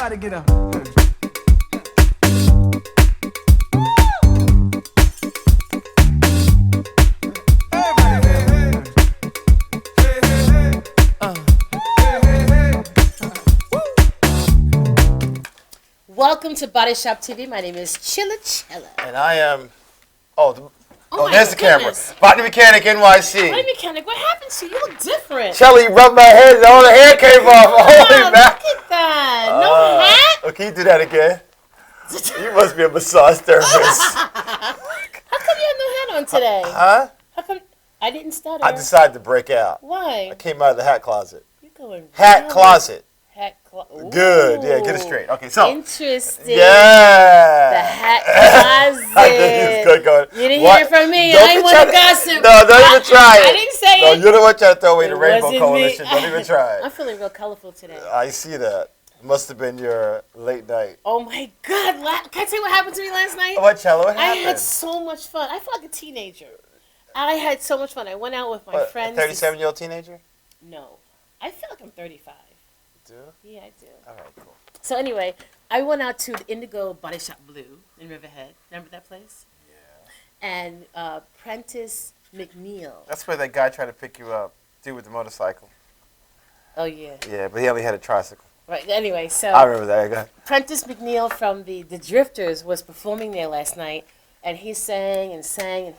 Everybody get up. Welcome to Body Shop TV. My name is Chilla Chilla. And I am. My there's the camera. goodness. Body Mechanic NYC. Body Mechanic, what happened to you? You look different. Shelly rubbed my head and all the hair came off. Holy Look back. at that. No hat? Oh, can you do that again? You must be a massage therapist. How come you have no hat on today? Huh? How come I didn't stutter? I decided to break out. Why? I came out of the hat closet. You're going Hat wild. closet. Hat closet. Good. Yeah, get it straight. Okay, so. Interesting. Yeah. The hat closet. I knew you was good going. You didn't What? hear it from me. Don't I be didn't want trying to gossip. No, don't even try it. I didn't say No, it. you're the one trying to throw away the It Rainbow wasn't Coalition. me. Don't even try I'm it. feeling real colorful today. I see that. Must have been your late night. Oh my God. Can I tell you what happened to me last night? What, Cello? What I happened? had so much fun. I felt like a teenager. I had so much fun. I went out with my friends. A 37-year-old teenager? No. I feel like I'm 35. Do? Yeah, I do. All right, cool. So anyway, I went out to the Indigo Body Shop Blue in Riverhead. Remember that place? Yeah. And Prentice McNeil. That's where that guy tried to pick you up. Dude with the motorcycle. Oh, yeah. Yeah, but he only had a tricycle. Right. Anyway, so I remember that guy. Prentice McNeil from the Drifters was performing there last night. And he sang and sang, and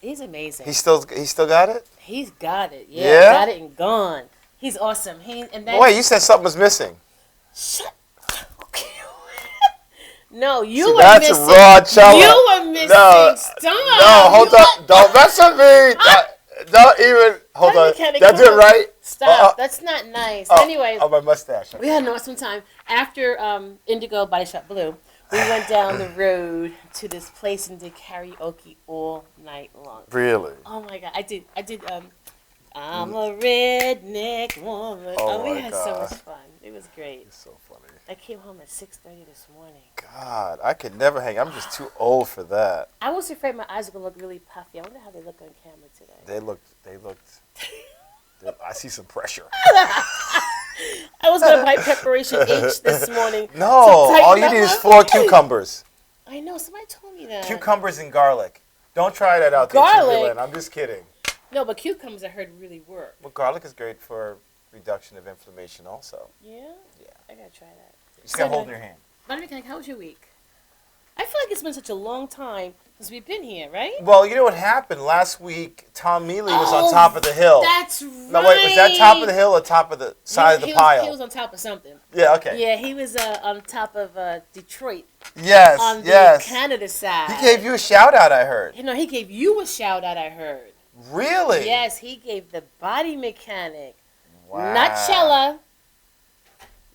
he's amazing. He still got it? He's got it. Yeah, Yeah? got it and gone. He's awesome. Wait, you said something was missing. Shut. Okay. No, you See, were that's missing. raw cello. You were missing. No, Stop. No, hold up. Don't mess with me. Don't even. Hold on. That's it, right? Stop. That's not nice. Anyway. Oh, my mustache. We had an awesome time. After Indigo Body Shop Blue, we went down the road to this place and did karaoke all night long. Really? Oh my God. I did I'm a redneck woman. Oh we my had so God. much fun. It was great. It's so funny. I came home at 6:30 this morning. God, I could never hang. I'm just too old for that. I was afraid my eyes were going to look really puffy. I wonder how they look on camera today. They looked. I see some pressure. I was going to buy Preparation H this morning. No, to tighten all you up need is my 4 face. cucumbers. I know, somebody told me that. Cucumbers and garlic. Don't try that out there, Garlic? Timberland. I'm just kidding. No, but cucumbers I heard really work. Well, garlic is great for reduction of inflammation also. Yeah? Yeah. I got to try that. You just got to hold in your hand. Body Mechanic, how was your week? I feel like it's been such a long time since we've been here, right? Well, you know what happened? Last week, Tom Mealy was on top of the hill. That's right. No, wait, was that top of the hill or top of the side of the pile? He was on top of something. Yeah, okay. Yeah, he was on top of Detroit. Yes, On yes. the Canada side. He gave you a shout out, I heard. You know, he gave you a shout out, I heard. Really? Yes, he gave the Body Mechanic. Wow. Not Chella.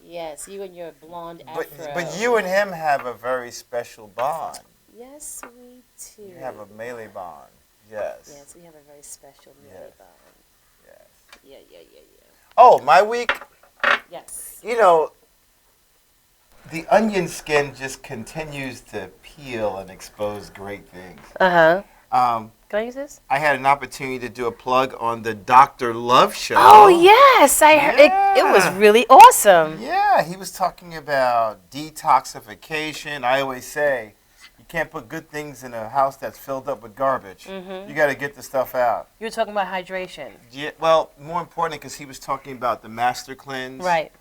Yes, you and your blonde afro. But you and him have a very special bond. Yes, we do. You have a melee bond. Yes. Yes, we have a very special melee Yes. bond. Yes. Yeah. Oh, my week, Yes. you know, the onion skin just continues to peel and expose great things. Uh-huh. Um, Can I use this? I had an opportunity to do a plug on the Dr. Love show. Oh, yes. I heard it was Yeah. really awesome. Yeah, he was talking about detoxification. I always say, you can't put good things in a house that's filled up with garbage. Mhm. You got to get the stuff out. You were talking about hydration. Yeah, well, more importantly, because he was talking about the Master Cleanse, Right.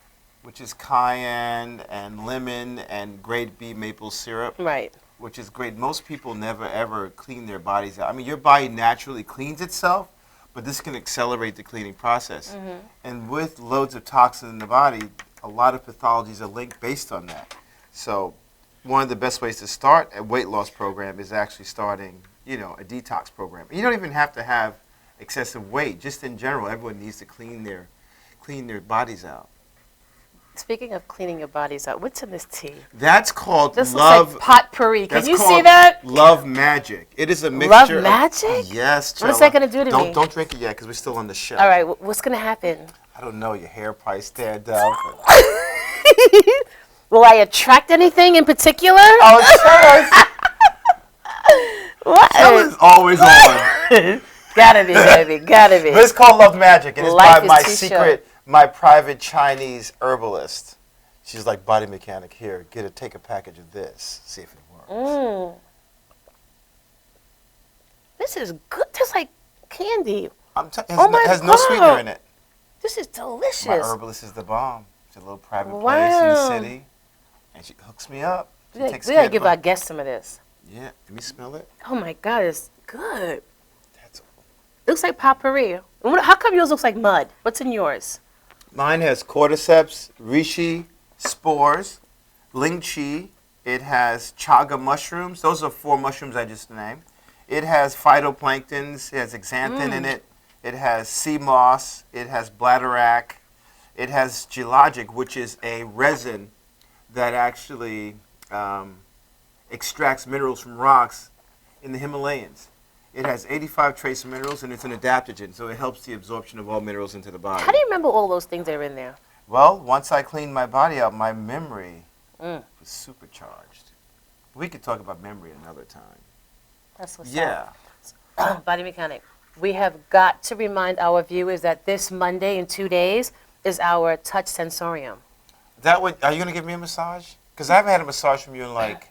which is cayenne and lemon and grade B maple syrup, Right. which is great. Most people never ever clean their bodies out. I mean, your body naturally cleans itself, but this can accelerate the cleaning process. Mm-hmm. And with loads of toxin in the body, a lot of pathologies are linked based on that. So one of the best ways to start a weight loss program is actually starting, a detox program. You don't even have to have excessive weight. Just in general, everyone needs to clean their bodies out. Speaking of cleaning your bodies out, what's in this tea? That's called This love. looks like potpourri. Can That's you see called that? Love Magic. It is a mixture. Love of- Magic? Yes. What is Chella. that gonna do to me? Don't drink it yet because we're still on the show. All right, what's going to happen? I don't know. Your hair probably stand up. Will I attract anything in particular? Oh, What? Chella's always on. Gotta be, baby. Gotta be. But it's called Love Magic, and it's Life by is my too secret, my private Chinese herbalist. She's like, body mechanic, here, take a package of this, see if it works. Mm. This is good. Tastes like candy. It has no sweetener in it. This is delicious. My herbalist is the bomb. It's a little private Wow. place in the city, and she hooks me up. She We takes gotta care give of our guests some of this. Yeah, let me smell it. Oh my God, it's good. That's Looks like potpourri. How come yours looks like mud? What's in yours? Mine has cordyceps, reishi, spores, ling chi. It has chaga mushrooms. Those are 4 mushrooms I just named. It has phytoplanktons. It has xanthan in it. It has sea moss. It has bladderwrack. It has geologic, which is a resin that actually extracts minerals from rocks in the Himalayas. It has 85 trace minerals, and it's an adaptogen, so it helps the absorption of all minerals into the body. How do you remember all those things that are in there? Well, once I cleaned my body out, my memory was supercharged. We could talk about memory another time. That's what's Yeah. up. Body mechanic. We have got to remind our viewers that this Monday in 2 days is our touch sensorium. Are you going to give me a massage? Because I haven't had a massage from you in like,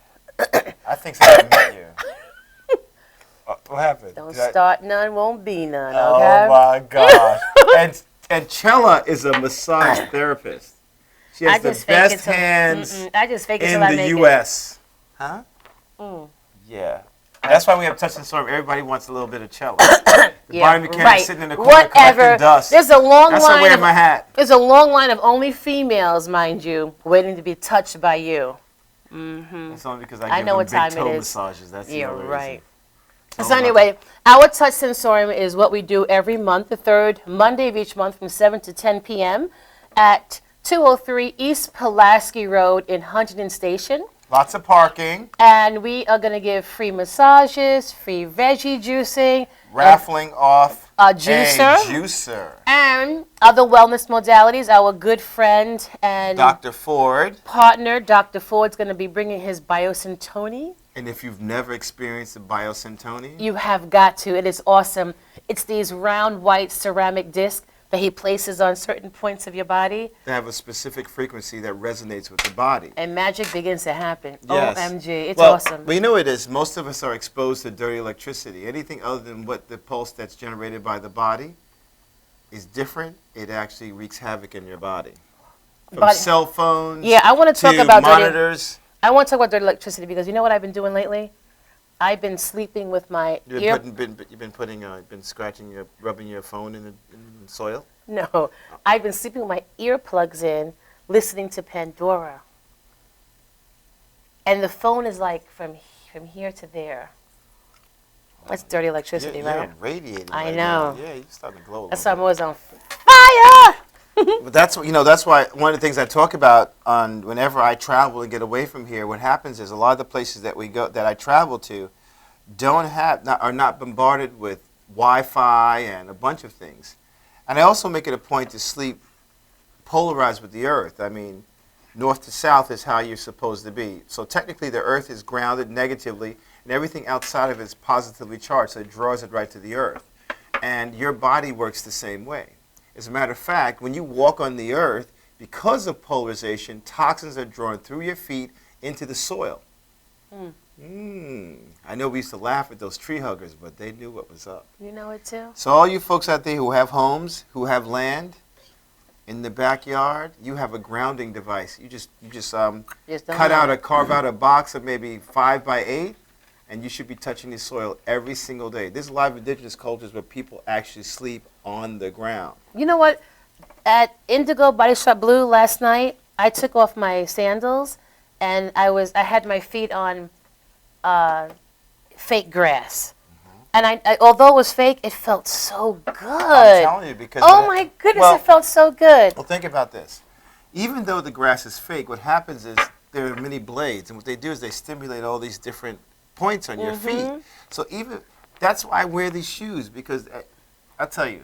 I think since I met you. What happened? Don't start none, won't be none, Oh okay? my gosh. and Chella is a massage therapist. She has the best hands I just fake it in till I the make U.S. Huh? Mm. Yeah. That's why we have touch and storm. Everybody wants a little bit of Chella. The body mechanic sitting in the corner collecting dust. There's a long That's why I line wear of my hat. There's a long line of only females, mind you, waiting to be touched by you. Mm-hmm. It's only because I give know them what time big toe it is. massages. That's the Yeah, only right. reason. So anyway, our touch sensorium is what we do every month, the third Monday of each month from 7 to 10 p.m. at 203 East Pulaski Road in Huntington Station. Lots of parking. And we are going to give free massages, free veggie juicing, Raffling off a juicer. And other wellness modalities. Our good friend and Dr. Ford. partner, Dr. Ford's going to be bringing his Biosintoni. And if you've never experienced the Biosintoni, You have got to. It is awesome. It's these round white ceramic discs that he places on certain points of your body, they have a specific frequency that resonates with the body. and magic begins to happen. Yes. OMG. It's Well, awesome. But you know what it is? Most of us are exposed to dirty electricity. Anything other than what the pulse that's generated by the body is different. It actually wreaks havoc in your body. From But- cell phones Yeah, I want to talk to about dirty. monitors. I want to talk about dirty electricity because you know what I've been doing lately? I've been sleeping with my ear. You've been scratching, rubbing your phone in the soil. No, I've been sleeping with my earplugs in, listening to Pandora. And the phone is like from here to there. That's dirty electricity, You're right? radiating. I right know. now. Yeah, you're starting to glow. That's why I'm always on fire. But that's why one of the things I talk about on whenever I travel and get away from here. What happens is a lot of the places that I travel to are not bombarded with Wi-Fi and a bunch of things. And I also make it a point to sleep polarized with the earth. I mean, north to south is how you're supposed to be. So technically, the earth is grounded negatively, and everything outside of it is positively charged. So it draws it right to the earth. And your body works the same way. As a matter of fact, when you walk on the earth, because of polarization, toxins are drawn through your feet into the soil. I know we used to laugh at those tree huggers, but they knew what was up. You know it too? So all you folks out there who have homes, who have land in the backyard, you have a grounding device. You just Just don't carve out a box of maybe 5 by 8, and you should be touching the soil every single day. There's a lot of indigenous cultures where people actually sleep on the ground. You know what? At Indigo Body Shop Blue last night, I took off my sandals, and I had my feet on fake grass. And I although it was fake, it felt so good. I'm telling you, because Oh my goodness, it felt so good. Well, think about this. Even though the grass is fake, what happens is there are many blades, and what they do is they stimulate all these different points on your feet. So that's why I wear these shoes, because I tell you,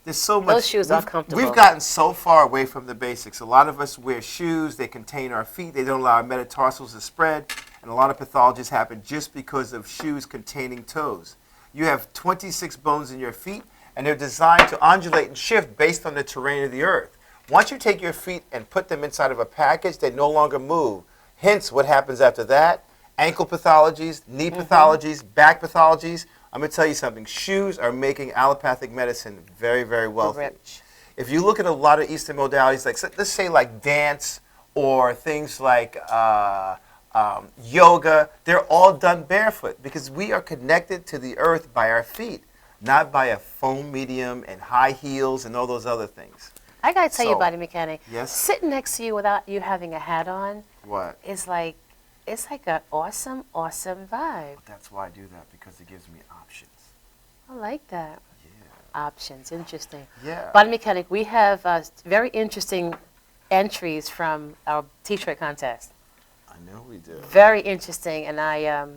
there's so much. Those shoes are comfortable. We've gotten so far away from the basics. A lot of us wear shoes. They contain our feet. They don't allow our metatarsals to spread, and a lot of pathologies happen just because of shoes containing toes. You have 26 bones in your feet, and they're designed to undulate and shift based on the terrain of the earth. Once you take your feet and put them inside of a package, they no longer move. Hence, what happens after that? Ankle pathologies, knee pathologies, back pathologies. I'm going to tell you something. Shoes are making allopathic medicine very, very wealthy. Rich. If you look at a lot of Eastern modalities, like let's say like dance or things like yoga, they're all done barefoot because we are connected to the earth by our feet, not by a foam medium and high heels and all those other things. I gotta tell you, So, body mechanic. yes? Sitting next to you without you having a hat on What? is like, it's like an awesome, awesome vibe. That's why I do that, because it gives me options. I like that. Yeah. Options, interesting. Yeah. Body mechanic, we have very interesting entries from our t-shirt contest. I know we do. Very interesting, and I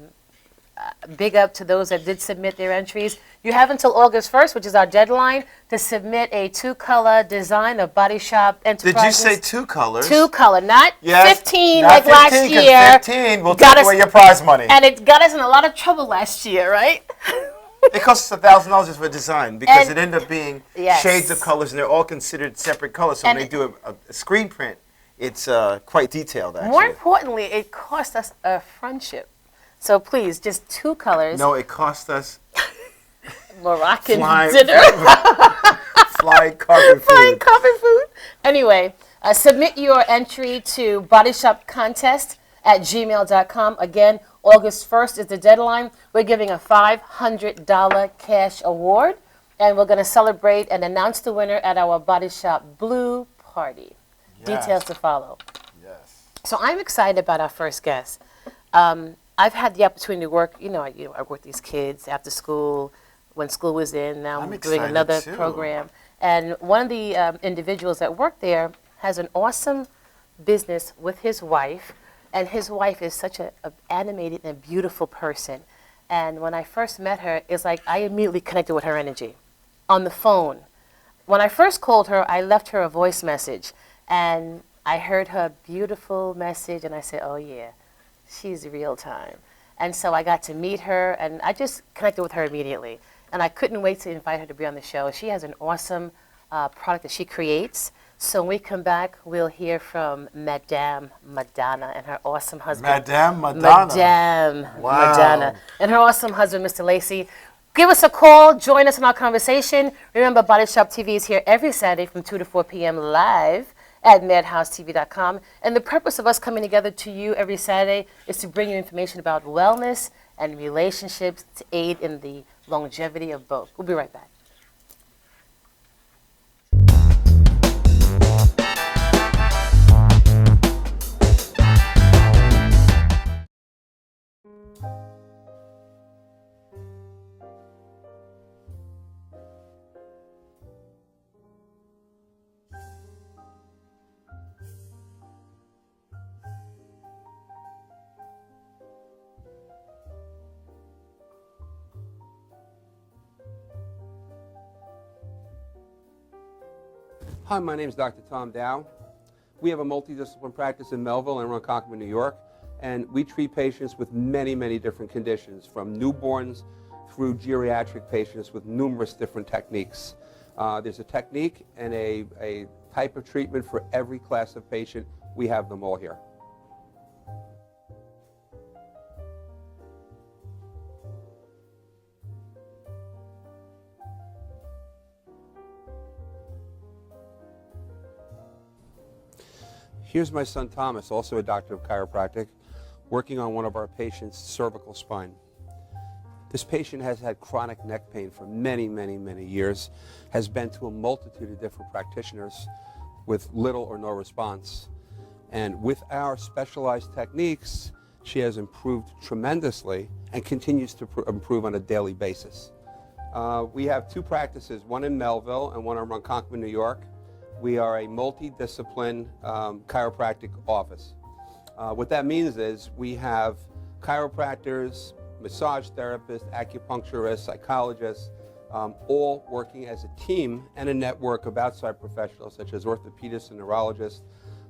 big up to those that did submit their entries. You have until August 1st, which is our deadline, to submit a two-color design of Body Shop Did Enterprises. you say 2 colors? Two-color, not Yes. 15 Not like 15, last 'cause year. 15 will Got take us- away your prize money. And it got us in a lot of trouble last year, right? It costs us $1,000 just for design because And- it ended up being Yes. shades of colors and they're all considered separate colors. So And when they do a screen print, it's quite detailed actually. More importantly, it cost us a friendship. So please, just 2 colors. No, it cost us Moroccan flying, dinner. flying carpet Flying food. carpet food. Anyway, submit your entry to bodyshopcontest@gmail.com. Again, August 1st is the deadline. We're giving a $500 cash award, and we're going to celebrate and announce the winner at our Body Shop Blue Party. Yes. Details to follow. Yes. So I'm excited about our first guest. I've had the opportunity to work, I work with these kids after school, when school was in. Now I'm I'm doing excited another too. program. And one of the individuals that work there has an awesome business with his wife. And his wife is such a animated and beautiful person. And when I first met her, it's like I immediately connected with her energy on the phone. When I first called her, I left her a voice message. And I heard her beautiful message, and I said, oh, yeah, she's real time. And so I got to meet her, and I just connected with her immediately. And I couldn't wait to invite her to be on the show. She has an awesome product that she creates. So when we come back, we'll hear from Madame Madonna and her awesome husband. Madame Madonna. Madame Wow. Madonna. And her awesome husband, Mr. Lacey. Give us a call. Join us in our conversation. Remember, Body Shop TV is here every Saturday from 2 to 4 p.m. live at madhousetv.com. And the purpose of us coming together to you every Saturday is to bring you information about wellness and relationships to aid in the longevity of both. We'll be right back. Hi, my name is Dr. Tom Dow. We have a multidisciplinary practice in Melville and Ronkonkoma, New York, and we treat patients with many, many different conditions, from newborns through geriatric patients with numerous different techniques. There's a technique and a type of treatment for every class of patient. We have them all here. Here's my son Thomas, also a doctor of chiropractic, working on one of our patients' cervical spine. This patient has had chronic neck pain for many, many, many years, has been to a multitude of different practitioners with little or no response. And with our specialized techniques, she has improved tremendously and continues to improve on a daily basis. We have 2 practices, one in Melville and one in Ronkonkoma, New York. We are a multidiscipline chiropractic office. What that means is we have chiropractors, massage therapists, acupuncturists, psychologists, all working as a team and a network of outside professionals such as orthopedists and neurologists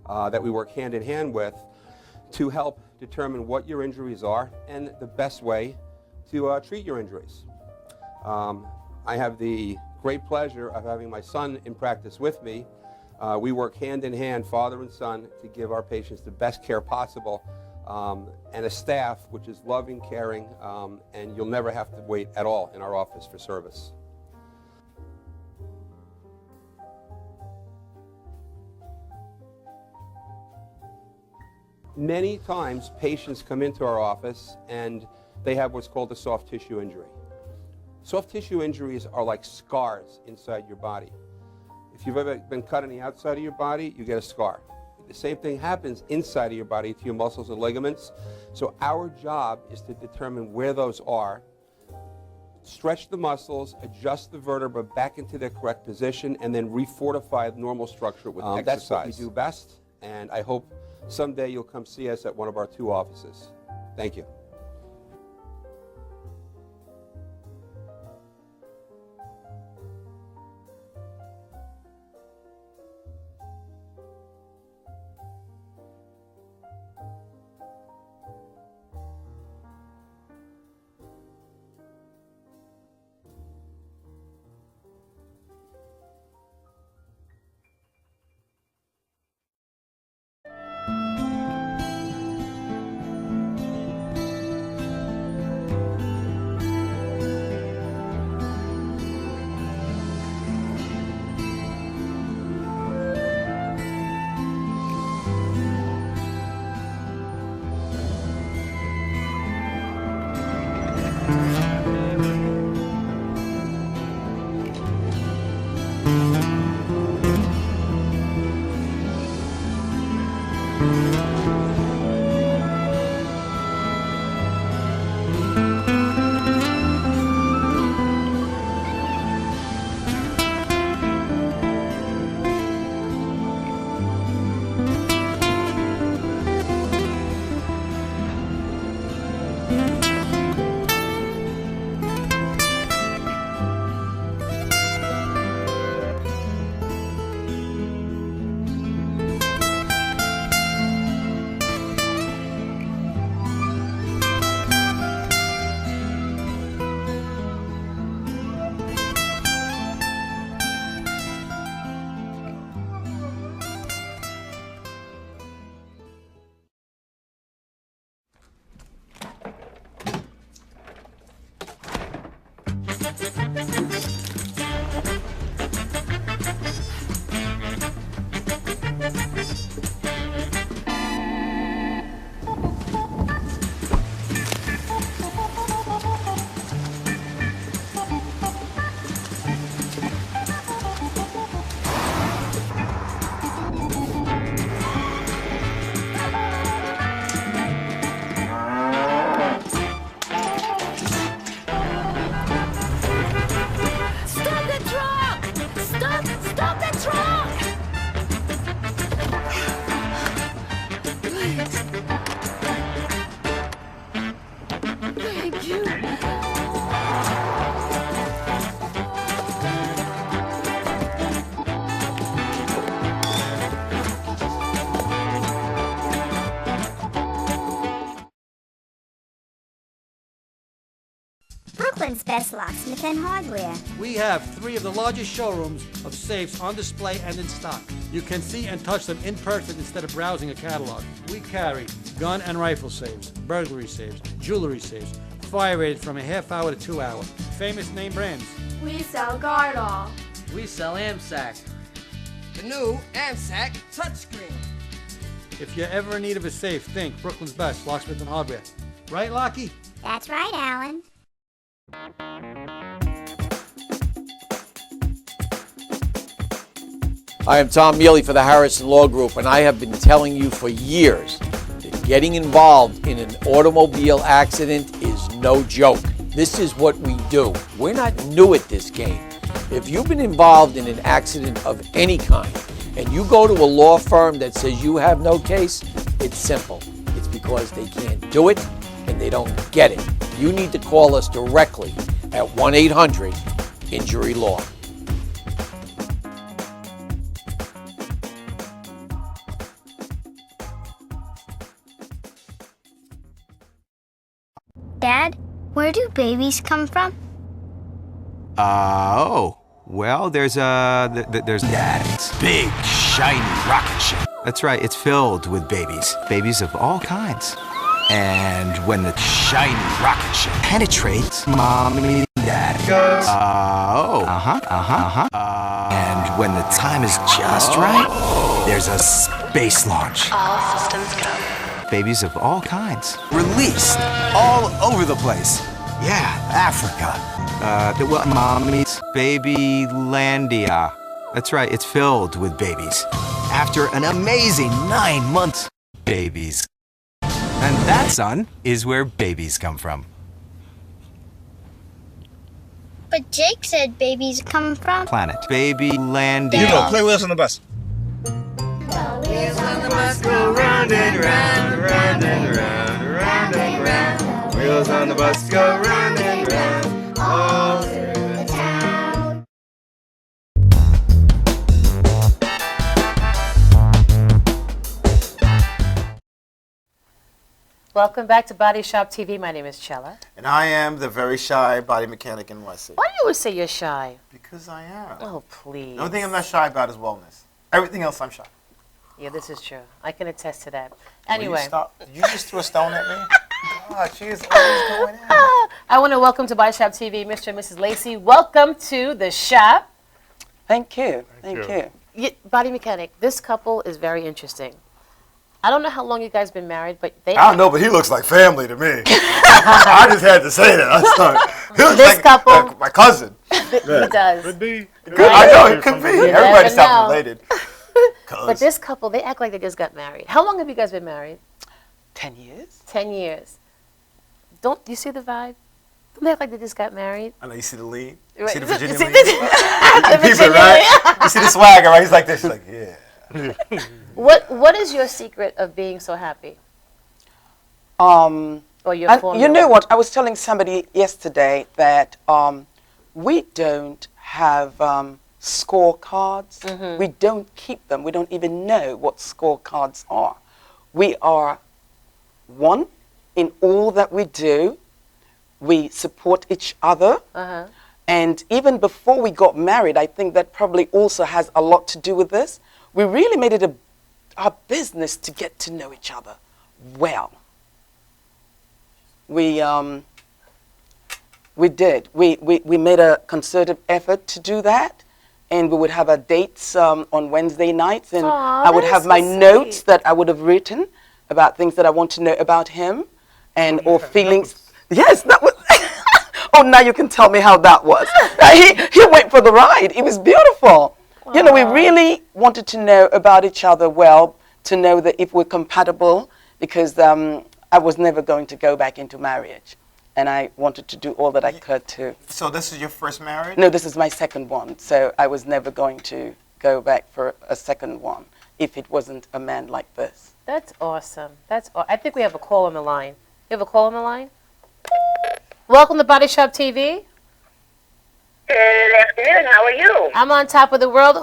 that we work hand in hand with to help determine what your injuries are and the best way to treat your injuries. I have the great pleasure of having my son in practice with me. We work hand in hand, father and son, to give our patients the best care possible, and a staff which is loving, caring, and you'll never have to wait at all in our office for service. Many times patients come into our office and they have what's called a soft tissue injury. Soft tissue injuries are like scars inside your body. If you've ever been cut on the outside of your body, you get a scar. The same thing happens inside of your body to your muscles and ligaments. So our job is to determine where those are, stretch the muscles, adjust the vertebra back into their correct position, and then refortify the normal structure with exercise. That's what we do best, and I hope someday you'll come see us at one of our 2 offices. Thank you. Brooklyn's best locksmith and hardware. We have 3 of the largest showrooms of safes on display and in stock. You can see and touch them in person instead of browsing a catalog. We carry gun and rifle safes, burglary safes, jewelry safes, fire rated from a half hour to 2 hour. Famous name brands. We sell Gardol. We sell AMSAC. The new AMSAC touchscreen. If you're ever in need of a safe, think Brooklyn's best locksmith and hardware. Right, Lockie? That's right, Alan. I am Tom Mealy for the Harrison Law Group, and I have been telling you for years that getting involved in an automobile accident is no joke. This is what we do. We're not new at this game. If you've been involved in an accident of any kind, and you go to a law firm that says you have no case, it's simple. It's because they can't do it and they don't get it. You need to call us directly at 1-800-INJURY-LAW. Dad, where do babies come from? Well, there's Dad's big shiny rocket ship. That's right, it's filled with babies. Babies of all kinds. And when the shiny rocket ship penetrates, mommy and dad goes, and when the time is just right, there's a space launch. All systems go. Babies of all kinds. Released all over the place. Yeah, Africa. Well, mommy's Babylandia. That's right, it's filled with babies. After an amazing 9 months, babies. And that, son, is where babies come from. But Jake said babies come from Planet Babylandia. You go, play with us on the bus. Wheels on the bus go round and round, round and round, round and round. Wheels on the bus go round and round, all through the town. Welcome back to Body Shop TV. My name is Chella. And I am the very shy body mechanic in NYC. Why do you always say you're shy? Because I am. Oh, please. The only thing I'm not shy about is wellness. Everything else I'm shy. Yeah, this is true. I can attest to that. Will Anyway. you stop? You just threw a stone at me? God, she is always going in. I want to welcome to Body Shop TV Mr. and Mrs. Lacey. Welcome to the shop. Thank you. Thank you. Body mechanic, this couple is very interesting. I don't know how long you guys been married, but they... I don't know, but he looks like family to me. I just had to say that. I'm sorry. He looks This like couple- my cousin. He does. Could be. I know, it could be. You Everybody's never know. self-related. But this couple, they act like they just got married. How long have you guys been married? 10 years. 10 years. Don't you see the vibe? Don't they act like they just got married? I know, you see the lean? You Right. see the Virginia See lean? the- You the peep it, Virginia right? You see the swagger, right? He's like this. He's like, yeah. What is your secret of being so happy? Or your And formula? you know what? I was telling somebody yesterday that we don't have scorecards. We don't keep them. We don't even know what scorecards are. We are one in all that we do. We support each other. And even before we got married, I think that probably also has a lot to do with this. We really made it our business to get to know each other well. We did. We made a concerted effort to do that, and we would have our dates on Wednesday nights, and I would have my notes that I would have written about things that I want to know about him, and or feelings. Yes, that was. Oh, now you can tell me how that was. He went for the ride. It was beautiful. You know, we really wanted to know about each other well, to know that if we're compatible, because I was never going to go back into marriage. And I wanted to do all that I could to. So this is your first marriage? No, this is my second one. So I was never going to go back for a second one if it wasn't a man like this. That's awesome. I think we have a call on the line. You have a call on the line? Welcome to Body Shop TV. Good afternoon. How are you? I'm on top of the world.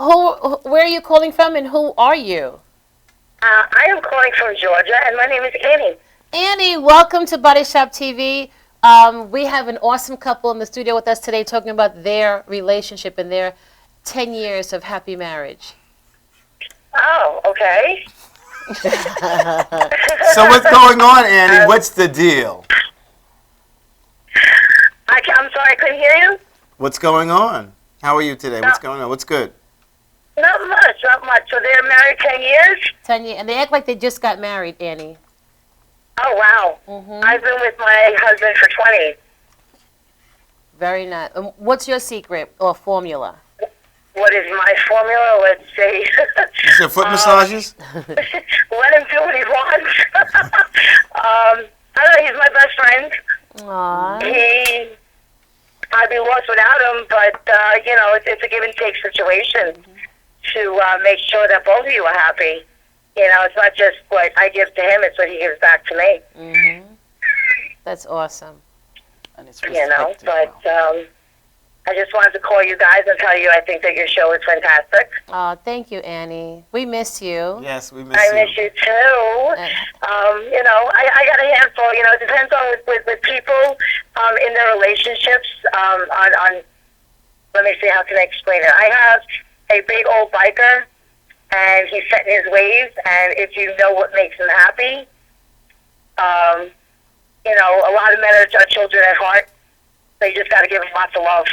Where are you calling from, and who are you? I am calling from Georgia, and my name is Annie. Annie, welcome to Body Shop TV. We have an awesome couple in the studio with us today talking about their relationship and their 10 years of happy marriage. Oh, okay. So what's going on, Annie? What's the deal? I'm sorry, I couldn't hear you. What's going on? How are you today? What's going on? What's good? Not much, not much. So they're married 10 years? 10 years. And they act like they just got married, Annie. Oh, wow. I've been with my husband for 20. Very nice. What's your secret or formula? What is my formula? Let's see. Is there foot massages? Let him do what he wants. I don't know, he's my best friend. Aww. I'd be lost without him, but, you know, it's a give and take situation to make sure that both of you are happy. You know, it's not just what I give to him, it's what he gives back to me. That's awesome. And it's you know, but I just wanted to call you guys and tell you I think that your show is fantastic. Oh, thank you, Annie. We miss you. Yes, we miss I you. miss you too. You know, I got a handful. You know, it depends on with people in their relationships. On let me see, how can I explain it? I have a big old biker, and he's set in his ways. And if you know what makes him happy, you know, a lot of men are children at heart. So you just got to give them lots of love.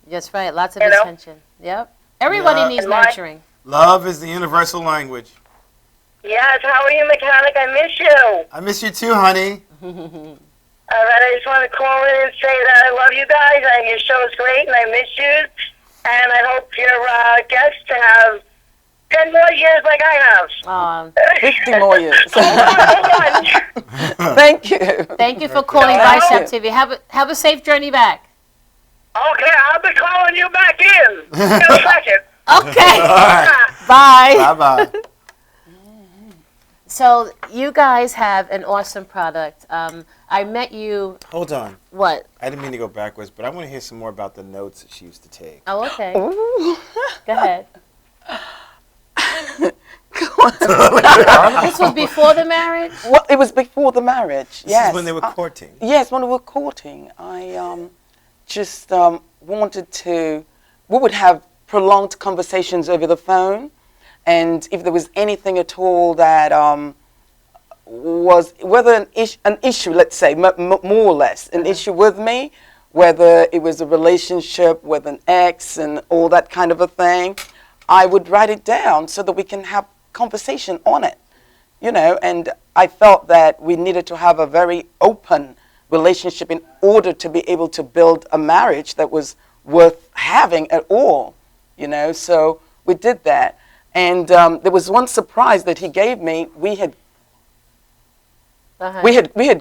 That's right. Lots of You know? attention. Yep. Everybody Yeah. needs And my- nurturing. Love is the universal language. Yes, how are you, mechanic? I miss you. I miss you too, honey. All right, I just want to call in and say that I love you guys, and your show is great, and I miss you. And I hope your guests have 10 more years like I have. 50 more years. Hold on. Thank you. Thank you for calling Thank Bicep you. TV. Have a safe journey back. Okay, I'll be calling you back in a second. Okay. All Bye. Bye-bye. So you guys have an awesome product. I met you. Hold on. What? I didn't mean to go backwards, but I want to hear some more about the notes that she used to take. Oh, okay. Ooh. Go ahead. This was before the marriage? Well, it was before the marriage. This Yes. is when they were courting. Yes, when we were courting. I just wanted to. We would have prolonged conversations over the phone, and if there was anything at all that was whether an issue, let's say, more or less, an issue with me, whether it was a relationship with an ex and all that kind of a thing, I would write it down so that we can have conversation on it, you know. And I felt that we needed to have a very open relationship in order to be able to build a marriage that was worth having at all, you know. So we did that. And there was one surprise that he gave me. We had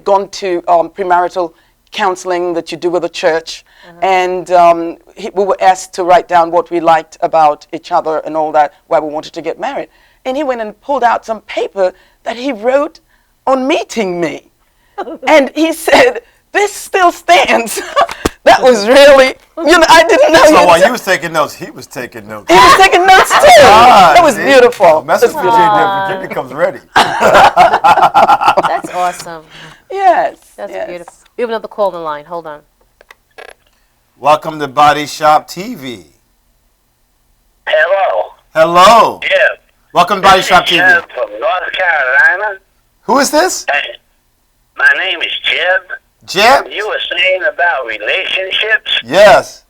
gone to premarital counseling that you do with the church, and we were asked to write down what we liked about each other and all that, why we wanted to get married. And he went and pulled out some paper that he wrote on meeting me. And he said, "This still stands." That was really, you know, I didn't know. So while you was taking notes, he was taking notes. He was taking notes too. That was beautiful. Message from Virginia comes ready. That's awesome. Yes. That's yes. beautiful. We have another call on the line. Hold on. Welcome to Body Shop TV. Hello. Hello. Jeb. Welcome to Body Shop TV. Jeb from North Carolina. Who is this? Hey, my name is Jeb. Jeb? You were saying about relationships. Yes.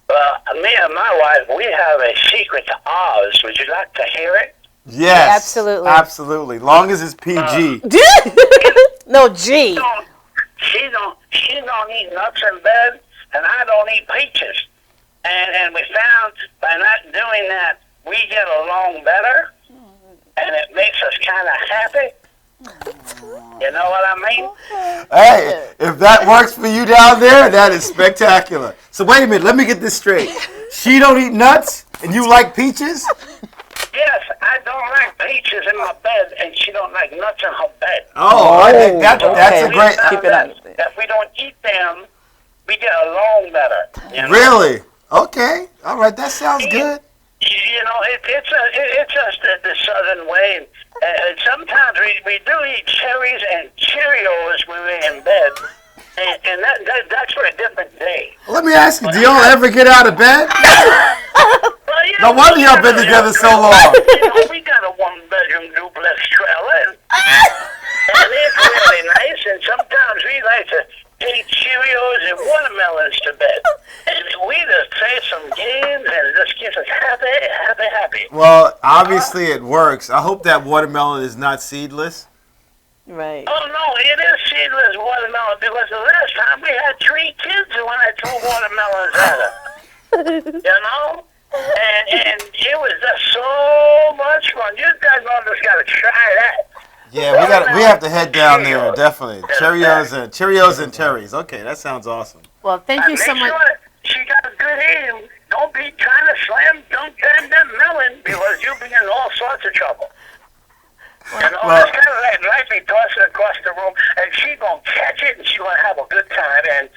Well, me and my wife, we have a secret to ours. Would you like to hear it? Yes. Absolutely. Absolutely. Long as it's PG. No, G. She don't eat nuts in bed, and I don't eat peaches. And we found by not doing that, we get along better, and it makes us kind of happy. You know what I mean? Hey, if that works for you down there, that is spectacular. So wait a minute, let me get this straight. She don't eat nuts, and you like peaches? Yes, I don't like peaches in my bed, and she don't like nuts in her bed. Oh, I think that's a great. Keep it on. If we don't eat them, we get along better. You know? Really? Okay. All right. That sounds good. You know, it's just the southern way. Sometimes we do eat cherries and Cheerios when we're in bed, and that's for a different day. Let me ask you, do y'all ever get out of bed? No wonder y'all been together so long. You know, we got a one-bedroom duplex trailer, and it's really nice, and sometimes we like to take Cheerios and watermelons to bed. And we just play some games, and it just keeps us happy. Well, obviously it works. I hope that watermelon is not seedless. Right. Oh, no, it is seedless watermelon, because the last time we had 3 kids when I threw watermelons at her. You know? And it was just so much fun. You guys all just got to try that. Yeah, we have to head down there, definitely. Cheerios and cherries. Okay, that sounds awesome. Well, thank you so much. Sure she got a good aim. Don't be trying to slam dunk that melon, because you'll be in all sorts of trouble. You know, it's kind of like lightly toss it across the room, and she's going to catch it, and she's going to have a good time. And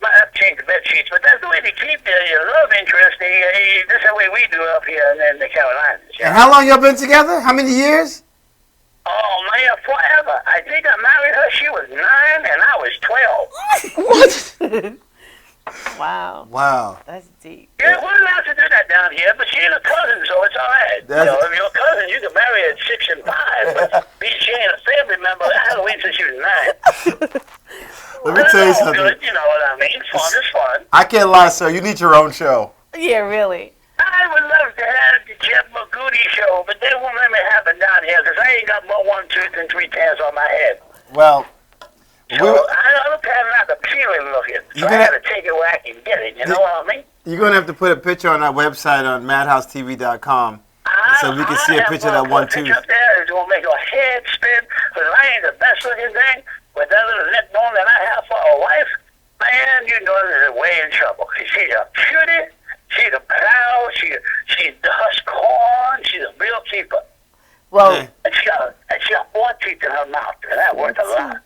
might have to change the bed sheets, but that's the way they keep your love interest. This is the way we do up here in the Carolinas. And how long y'all been together? How many years? Oh, man, forever. I think I married her. She was 9, and I was 12. What? Wow. Wow. That's deep. Yeah, we're allowed to do that down here, but she ain't a cousin, so it's all right. You know, if you're a cousin, you can marry at 6 and 5, but she ain't a family member. I had to wait until she was 9. Let me tell you It's all something. good, you know what I mean? Fun is fun. I can't lie, sir. You need your own show. Yeah, really. I would love to have the Jeff Magooty show, but they won't let me have it down here because I ain't got more 1 tooth and 3 tails on my head. Well, So I don't have not appealing looking. So I gonna- got to take it where I can get it. You know what I mean? you're going to have to put a picture on our website on madhousetv.com so we can see a picture of that 1 tooth. Up there is going to make your head spin because I ain't the best looking thing. With that little neck bone that I have for a wife, man, you know this is way in trouble. She's a cutie. She's a plow. She does corn. She's a real keeper. Well, And she got 4 teeth in her mouth, and that worth a lot.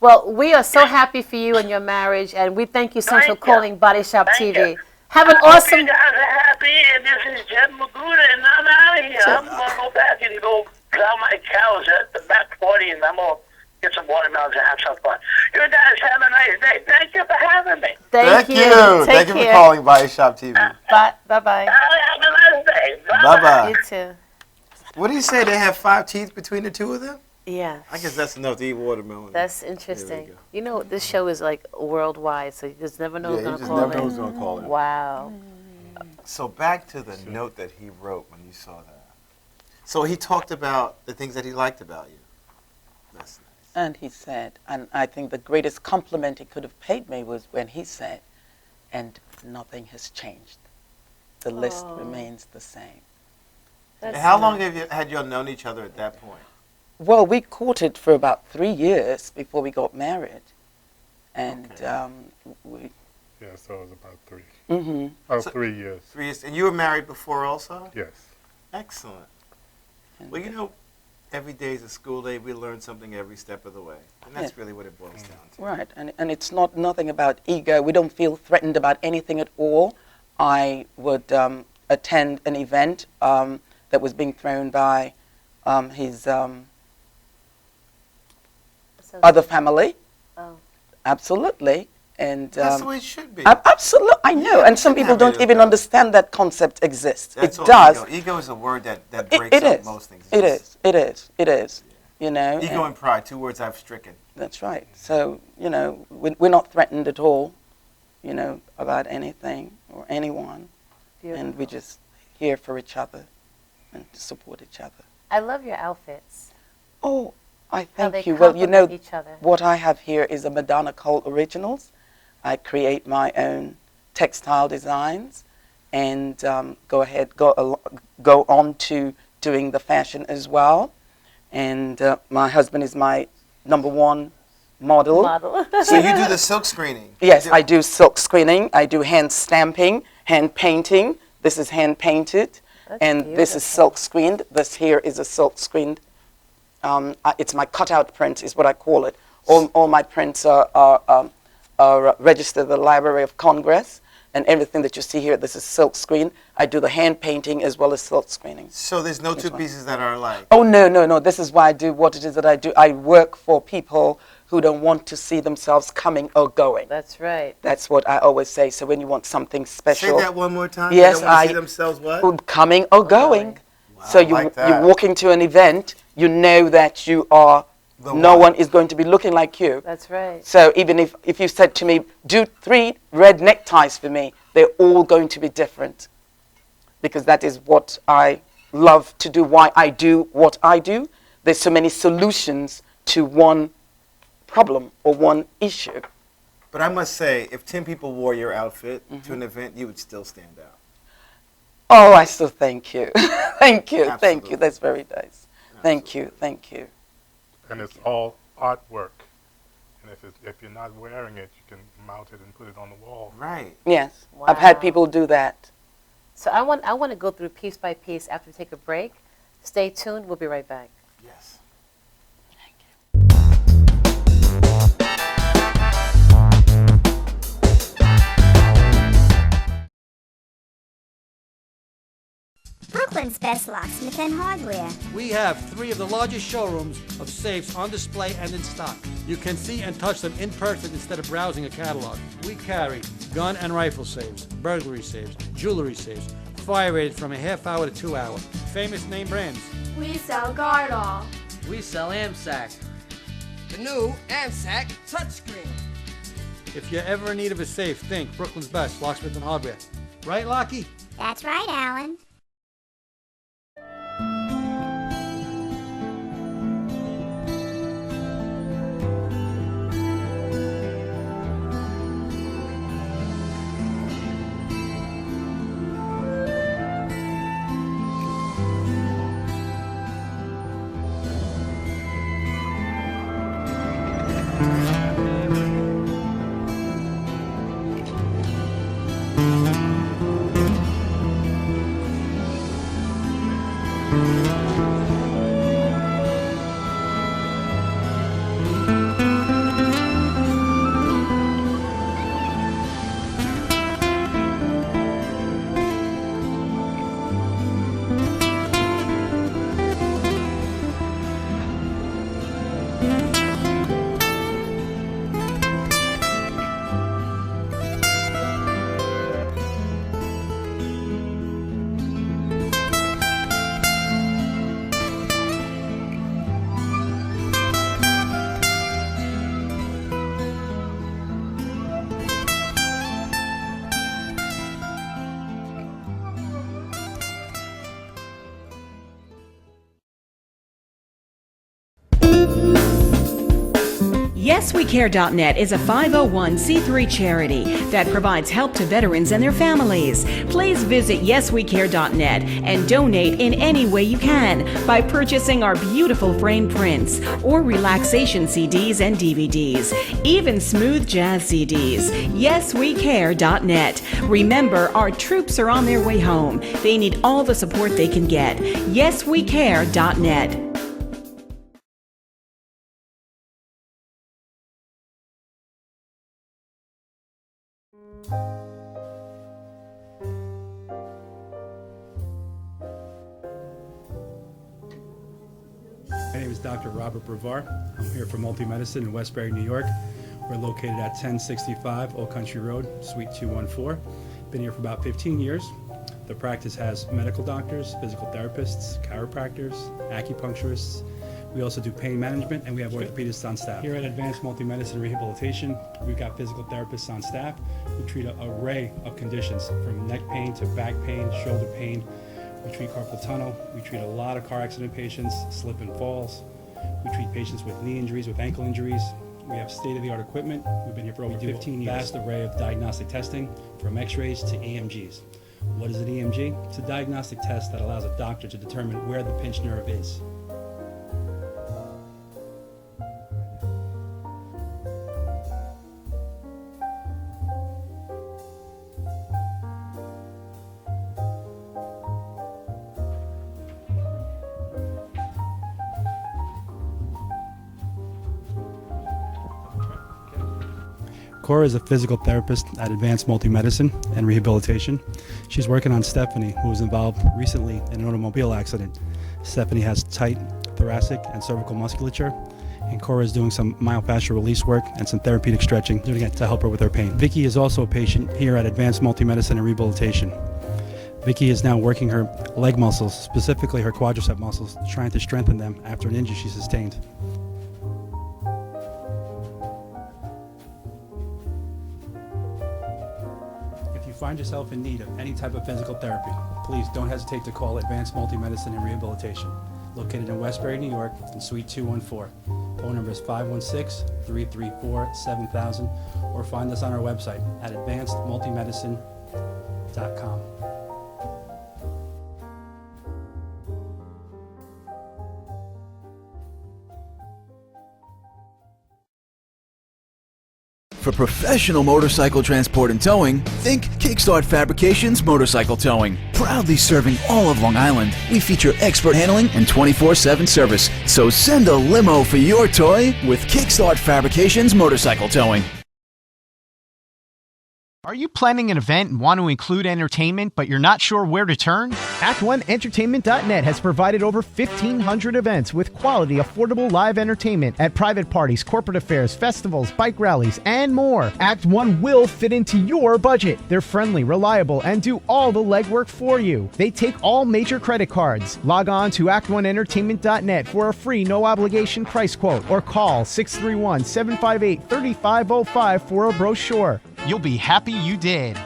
well, we are so happy for you and your marriage, and we thank you so much for calling Body Shop TV. Have an I hope awesome. you guys are happy, and this is Jeff Magooda, and I'm out of here. I'm going to go back and go plow my cows at the back 40, and I'm going to get some watermelons and have some fun. You guys have a nice day. Thank you for having me. Thank you. Thank Take you care. for calling Body Shop TV. Bye. Bye-bye. Have a nice day. Bye-bye. You too. What do you say? They have 5 teeth between the two of them? Yeah. I guess that's enough to eat watermelon. That's interesting. You know, this show is like worldwide, so you just never know who's Yeah, going you to just call never in. know who's gonna call in. Wow. So back to the note that he wrote when you saw that. So he talked about the things that he liked about you. That's nice. And he said, and I think the greatest compliment he could have paid me was when he said, and nothing has changed. The list remains the same. And how long had you known each other at that point? Well, we courted for about 3 years before we got married. And we... Yeah, so it was about 3. Mm-hmm. Oh, So- 3 years. 3 years. And you were married before also? Yes. Excellent. Well, you know, every day is a school day. We learn something every step of the way. And that's really what it boils down to. Right, and it's nothing about ego. We don't feel threatened about anything at all. I would attend an event that was being thrown by his other family. Oh. Absolutely. And That's the way it should be. Absolutely, I know. Yeah, and some you people shouldn't have don't it even about- understand that concept exists. That's it all does. Ego. Ego is a word that It- breaks it up is. most things. It is. It is. It is. You know. Ego and pride, 2 words I've stricken. That's right. So, you know, we're not threatened at all, you know, about anything or anyone. And we're just here for each other and to support each other. I love your outfits. Oh, I How they thank you. Well, you know, complement each other. what I have here is a Madonna Cole Originals. I create my own textile designs and go on to doing the fashion as well. And my husband is my #1 model. So you do the silk screening? Yes, I do silk screening. I do hand stamping, hand painting. This is hand painted. And this is silk screened. This here is a silk screened. It's my cutout print is what I call it. All my prints are registered at the Library of Congress. And everything that you see here, this is silk screen. I do the hand painting as well as silk screening. So there's no 2 pieces that are alike? Oh, no. This is why I do what it is that I do. I work for people who don't want to see themselves coming or going. That's right. That's what I always say. So when you want something special. Say that one more time. Yes, they don't want to see themselves what? Coming or going. So I you like that. you walk into an event, you know that you are, no one is going to be looking like you. That's right. So even if you said to me, do 3 red neckties for me, they're all going to be different. Because that is what I love to do, why I do what I do. There's so many solutions to one problem or one issue. But I must say, if 10 people wore your outfit to an event, you would still stand out. Oh, I still thank you. Thank you. Thank Absolutely. you. That's very nice. Thank you. Thank you. And it's all artwork. And if you're not wearing it, you can mount it and put it on the wall. Right. Yes. I've had people do that. So I want to go through piece by piece after we take a break. Stay tuned. We'll be right back. Yes. Brooklyn Brooklyn's best locksmith and hardware. We have 3 of the largest showrooms of safes on display and in stock. You can see and touch them in person instead of browsing a catalog. We carry gun and rifle safes, burglary safes, jewelry safes, fire rated from a half hour to 2 hour. Famous name brands. We sell Gardol. We sell AMSAC. The new AMSAC touchscreen. If you're ever in need of a safe, think Brooklyn's best locksmith and hardware. Right, Lockie? That's right, Alan. YesWeCare.net is a 501c3 charity that provides help to veterans and their families. Please visit YesWeCare.net and donate in any way you can by purchasing our beautiful framed prints or relaxation CDs and DVDs, even smooth jazz CDs. YesWeCare.net. Remember, our troops are on their way home. They need all the support they can get. YesWeCare.net. My name is Dr. Robert Brevard. I'm here for Multi-Medicine in Westbury, New York. We're located at 1065 Old Country Road, Suite 214. Been here for about 15 years. The practice has medical doctors, physical therapists, chiropractors, acupuncturists. We also do pain management, and we have orthopedists on staff. Here at Advanced Multi-Medicine Rehabilitation, we've got physical therapists on staff who treat an array of conditions, from neck pain to back pain, shoulder pain. We treat carpal tunnel. We treat a lot of car accident patients, slip and falls. We treat patients with knee injuries, with ankle injuries. We have state-of-the-art equipment. We've been here for over 15 years. Vast array of diagnostic testing, from x-rays to EMGs. What is an EMG? It's a diagnostic test that allows a doctor to determine where the pinched nerve is. Cora is a physical therapist at Advanced Multi-Medicine and Rehabilitation. She's working on Stephanie, who was involved recently in an automobile accident. Stephanie has tight thoracic and cervical musculature, and Cora is doing some myofascial release work and some therapeutic stretching, doing it to help her with her pain. Vicky is also a patient here at Advanced Multi-Medicine and Rehabilitation. Vicky is now working her leg muscles, specifically her quadricep muscles, trying to strengthen them after an injury she sustained. If you find yourself in need of any type of physical therapy, please don't hesitate to call Advanced Multi-Medicine and Rehabilitation, located in Westbury, New York, in Suite 214. Phone number is 516-334-7000, or find us on our website at advancedmultimedicine.com. For professional motorcycle transport and towing, think Kickstart Fabrications Motorcycle Towing. Proudly serving all of Long Island, we feature expert handling and 24/7 service. So send a limo for your toy with Kickstart Fabrications Motorcycle Towing. Are you planning an event and want to include entertainment, but you're not sure where to turn? Act1Entertainment.net has provided over 1,500 events with quality, affordable live entertainment at private parties, corporate affairs, festivals, bike rallies, and more. Act 1 will fit into your budget. They're friendly, reliable, and do all the legwork for you. They take all major credit cards. Log on to Act1Entertainment.net for a free, no-obligation price quote, or call 631-758-3505 for a brochure. You'll be happy you did.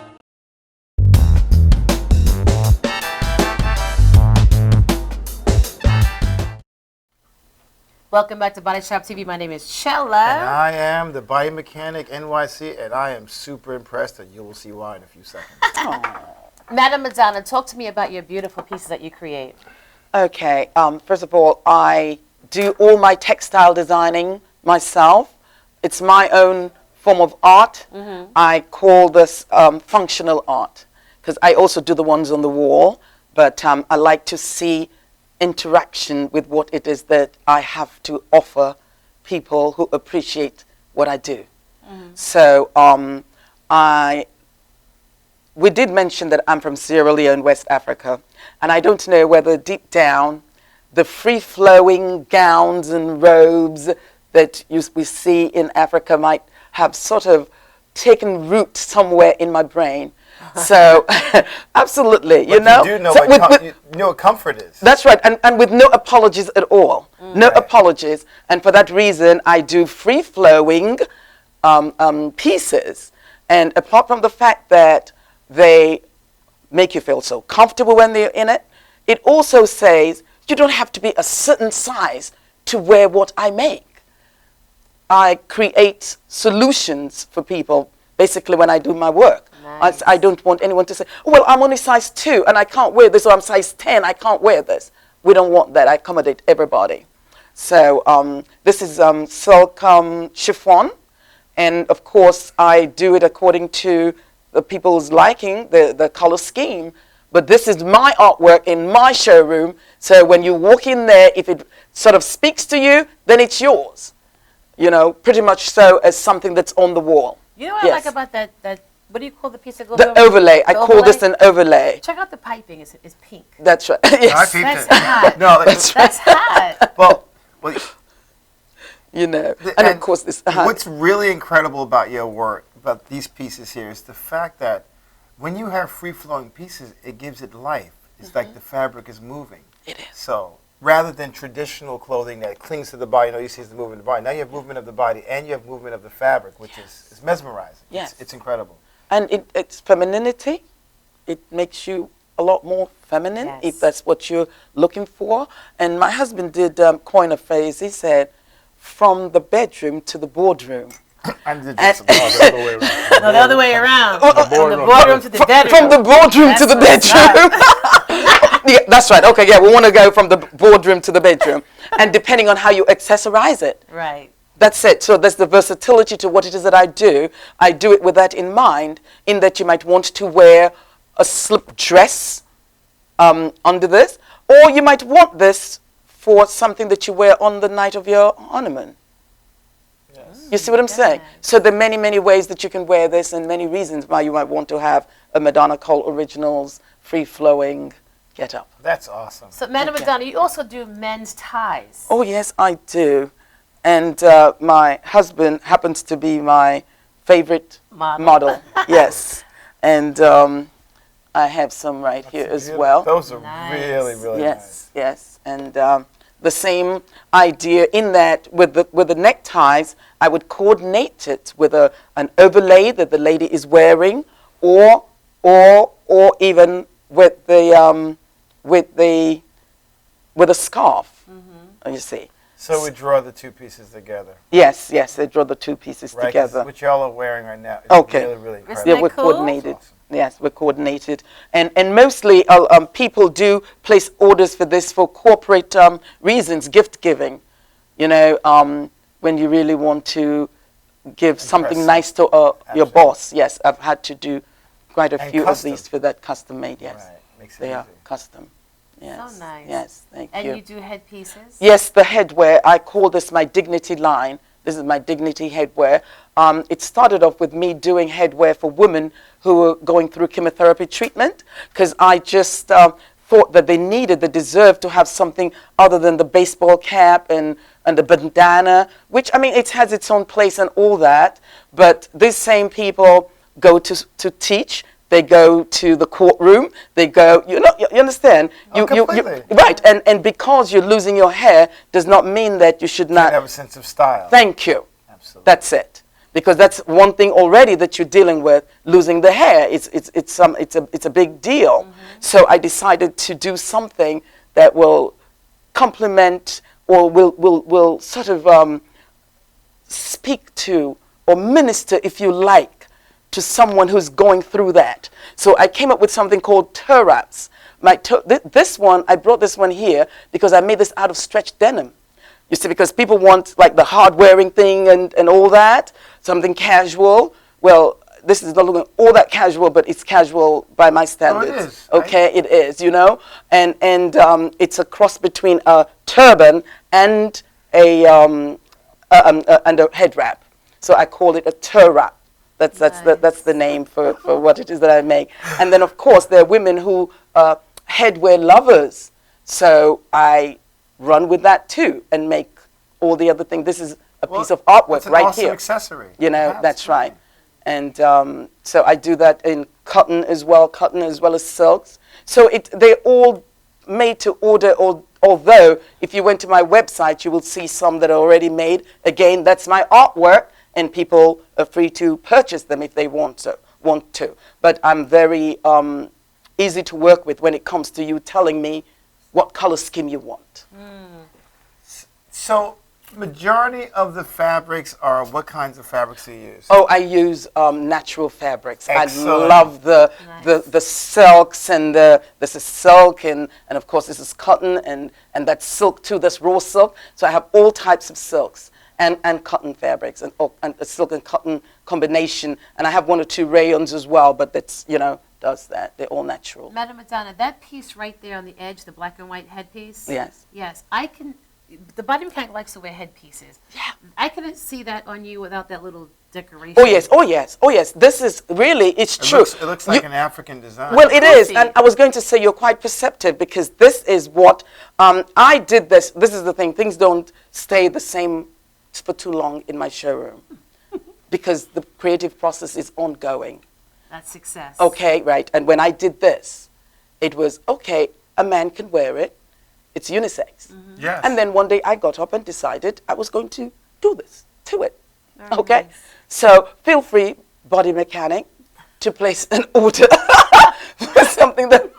Welcome back to Body Shop TV. My name is Chella. And I am the Biomechanic NYC, and I am super impressed, and you will see why in a few seconds. Madam Madonna, talk to me about your beautiful pieces that you create. Okay, first of all, I do all my textile designing myself. It's my own form of art. Mm-hmm. I call this functional art because I also do the ones on the wall, but I like to see interaction with what it is that I have to offer people who appreciate what I do. Mm-hmm. So we did mention that I'm from Sierra Leone, West Africa, and I don't know whether deep down the free-flowing gowns and robes that we see in Africa might have sort of taken root somewhere in my brain. So, absolutely, you know. You do know, so you know what comfort is. That's right, and with no apologies at all. No apologies. And for that reason, I do free-flowing pieces. And apart from the fact that they make you feel so comfortable when they're in it, it also says you don't have to be a certain size to wear what I make. I create solutions for people basically when I do my work. Nice. I don't want anyone to say, oh, well, I'm only size 2 and I can't wear this, or I'm size 10, I can't wear this. We don't want that. I accommodate everybody. So this is silk chiffon, and of course I do it according to the people's liking, the color scheme. But this is my artwork in my showroom, so when you walk in there, if it sort of speaks to you, then it's yours. You know, pretty much so as something that's on the wall. You know what I like about that, what do you call the piece that goes over? The overlay. I call this an overlay. Check out the piping. It's pink. That's right. Yes. That's hot. No, that's hot. Well, you know, and of course this. What's really incredible about your work, about these pieces here, is the fact that when you have free-flowing pieces, it gives it life. It's like the fabric is moving. It is. So rather than traditional clothing that clings to the body, you see the movement of the body. Now you have movement of the body and you have movement of the fabric, which is mesmerizing. Yes. It's incredible. And it's femininity. It makes you a lot more feminine, if that's what you're looking for. And my husband did coin a phrase. He said, from the bedroom to the boardroom. The other way around. No, the other way around. From the boardroom to the bedroom. From the boardroom to the bedroom. Yeah, that's right. Okay, yeah, we want to go from the boardroom to the bedroom. And depending on how you accessorize it. Right. That's it. So there's the versatility to what it is that I do. I do it with that in mind, in that you might want to wear a slip dress under this, or you might want this for something that you wear on the night of your honeymoon. Yes. You see what I'm saying? So there are many, many ways that you can wear this, and many reasons why you might want to have a Madonna Cole Originals free-flowing get-up. That's awesome. So, Madam Madonna, you also do men's ties. Oh, yes, I do. And my husband happens to be my favorite model. Yes. And I have some right here as well. Those are really, really nice. Yes. And the same idea in that with the neckties, I would coordinate it with an overlay that the lady is wearing, or even with a scarf. You see. So we draw the two pieces together. Yes, they draw the two pieces together. Which y'all are wearing right now is really, really incredible. Yeah, we're coordinated. Awesome. Yes, we're coordinated. And mostly people do place orders for this for corporate reasons, gift giving. You know, when you really want to give something nice to your boss. Yes, I've had to do quite a few of these for that custom made, yes. Right. Makes it they easy. Are custom. Yes. So nice. Yes, thank you. And you do headpieces? Yes, the headwear. I call this my dignity line This is my Dignity headwear. It started off with me doing headwear for women who were going through chemotherapy treatment, because I just thought that they deserved to have something other than the baseball cap and the bandana, which, I mean, it has its own place and all that. But these same people go to teach. They go to the courtroom. They go, you understand? Right. And because you're losing your hair does not mean that you should not have a sense of style. Thank you. Absolutely. That's it. Because that's one thing already that you're dealing with, losing the hair. It's a big deal. So I decided to do something that will complement or will sort of speak to or minister, if you like, to someone who's going through that. So I came up with something called Turraps. This one, I brought this one here because I made this out of stretch denim. You see, because people want like the hard-wearing thing and all that, something casual. Well, this is not looking all that casual, but it's casual by my standards. Oh, it is. Okay, it is, and it's a cross between a turban and a head wrap. So I call it a turrap. That's the name for what it is that I make. And then, of course, there are women who are headwear lovers. So I run with that too and make all the other things. This is a piece of artwork right awesome here. Accessory. That's right. And so I do that in cotton as well as silks. So they're all made to order, although if you went to my website, you will see some that are already made. Again, that's my artwork, and people are free to purchase them if they want to. But I'm very easy to work with when it comes to you telling me what color scheme you want. So, majority of the fabrics are, what kinds of fabrics do you use? Oh, I use natural fabrics. Excellent. I love the silks, and this is silk, and of course this is cotton, and that's silk too, that's raw silk. So I have all types of silks and cotton fabrics, and a silk and cotton combination. And I have one or two rayons as well, but that's, does that. They're all natural. Madam Madonna, that piece right there on the edge, the black and white headpiece. Yes. Yes, the body mechanic likes to wear headpieces. Yeah. I couldn't see that on you without that little decoration. Oh yes. This is really, it's true. It looks like an African design. Well, it is, and I was going to say you're quite perceptive, because this is what, I did this. This is the thing, things don't stay the same for too long in my showroom, because the creative process is ongoing. That's success. Okay, right. And when I did this, it was, okay, a man can wear it. It's unisex. Yes. And then one day I got up and decided I was going to do this to it. Okay? Nice. So feel free, body mechanic, to place an order for something that...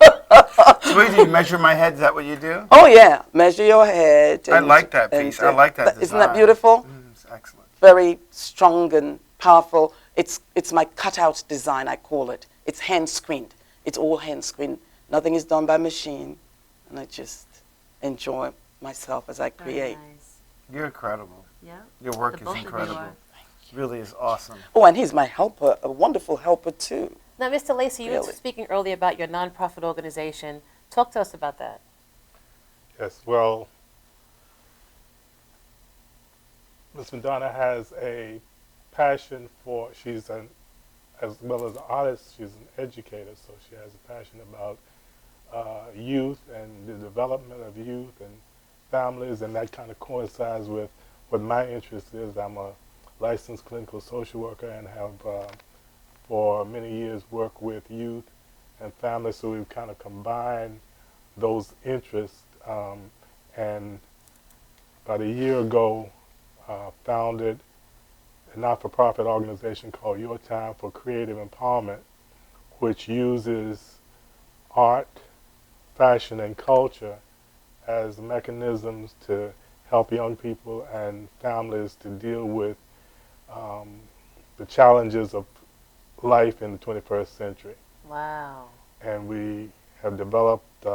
So wait, do you measure my head? Is that what you do? Oh, yeah. Measure your head. I like that piece. I like that design. Isn't that beautiful? It's excellent. Very strong and powerful. It's my cutout design, I call it. It's hand screened. It's all hand screened. Nothing is done by machine. And I just enjoy myself as I create. Nice. You're incredible. Yeah. Your work is incredible. It really is awesome. Oh, and he's my helper, a wonderful helper too. Now, Mr. Lacey, you were speaking earlier about your nonprofit organization. Talk to us about that. Yes, well, Ms. Madonna has a passion for, as well as an artist, she's an educator, so she has a passion about youth and the development of youth and families, and that kind of coincides with what my interest is. I'm a licensed clinical social worker and have for many years worked with youth and families, so we've kind of combined those interests, and about a year ago founded a not-for-profit organization called Your Time for Creative Empowerment, which uses art, fashion, and culture as mechanisms to help young people and families to deal with the challenges of life in the 21st century. Wow. And we have developed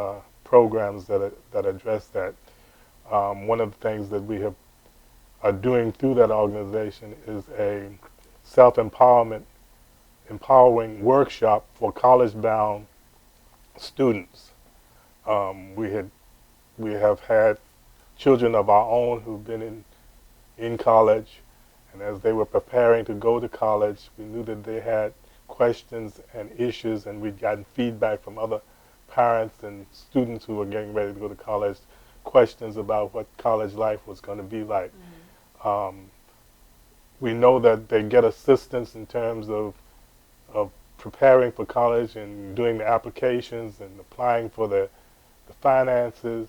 programs that address that. One of the things that we are doing through that organization is a empowering workshop for college-bound students. We have had children of our own who've been in college, And as they were preparing to go to college, we knew that they had questions and issues, and we'd gotten feedback from other parents and students who were getting ready to go to college, questions about what college life was going to be like. We know that they get assistance in terms of preparing for college and doing the applications and applying for the finances,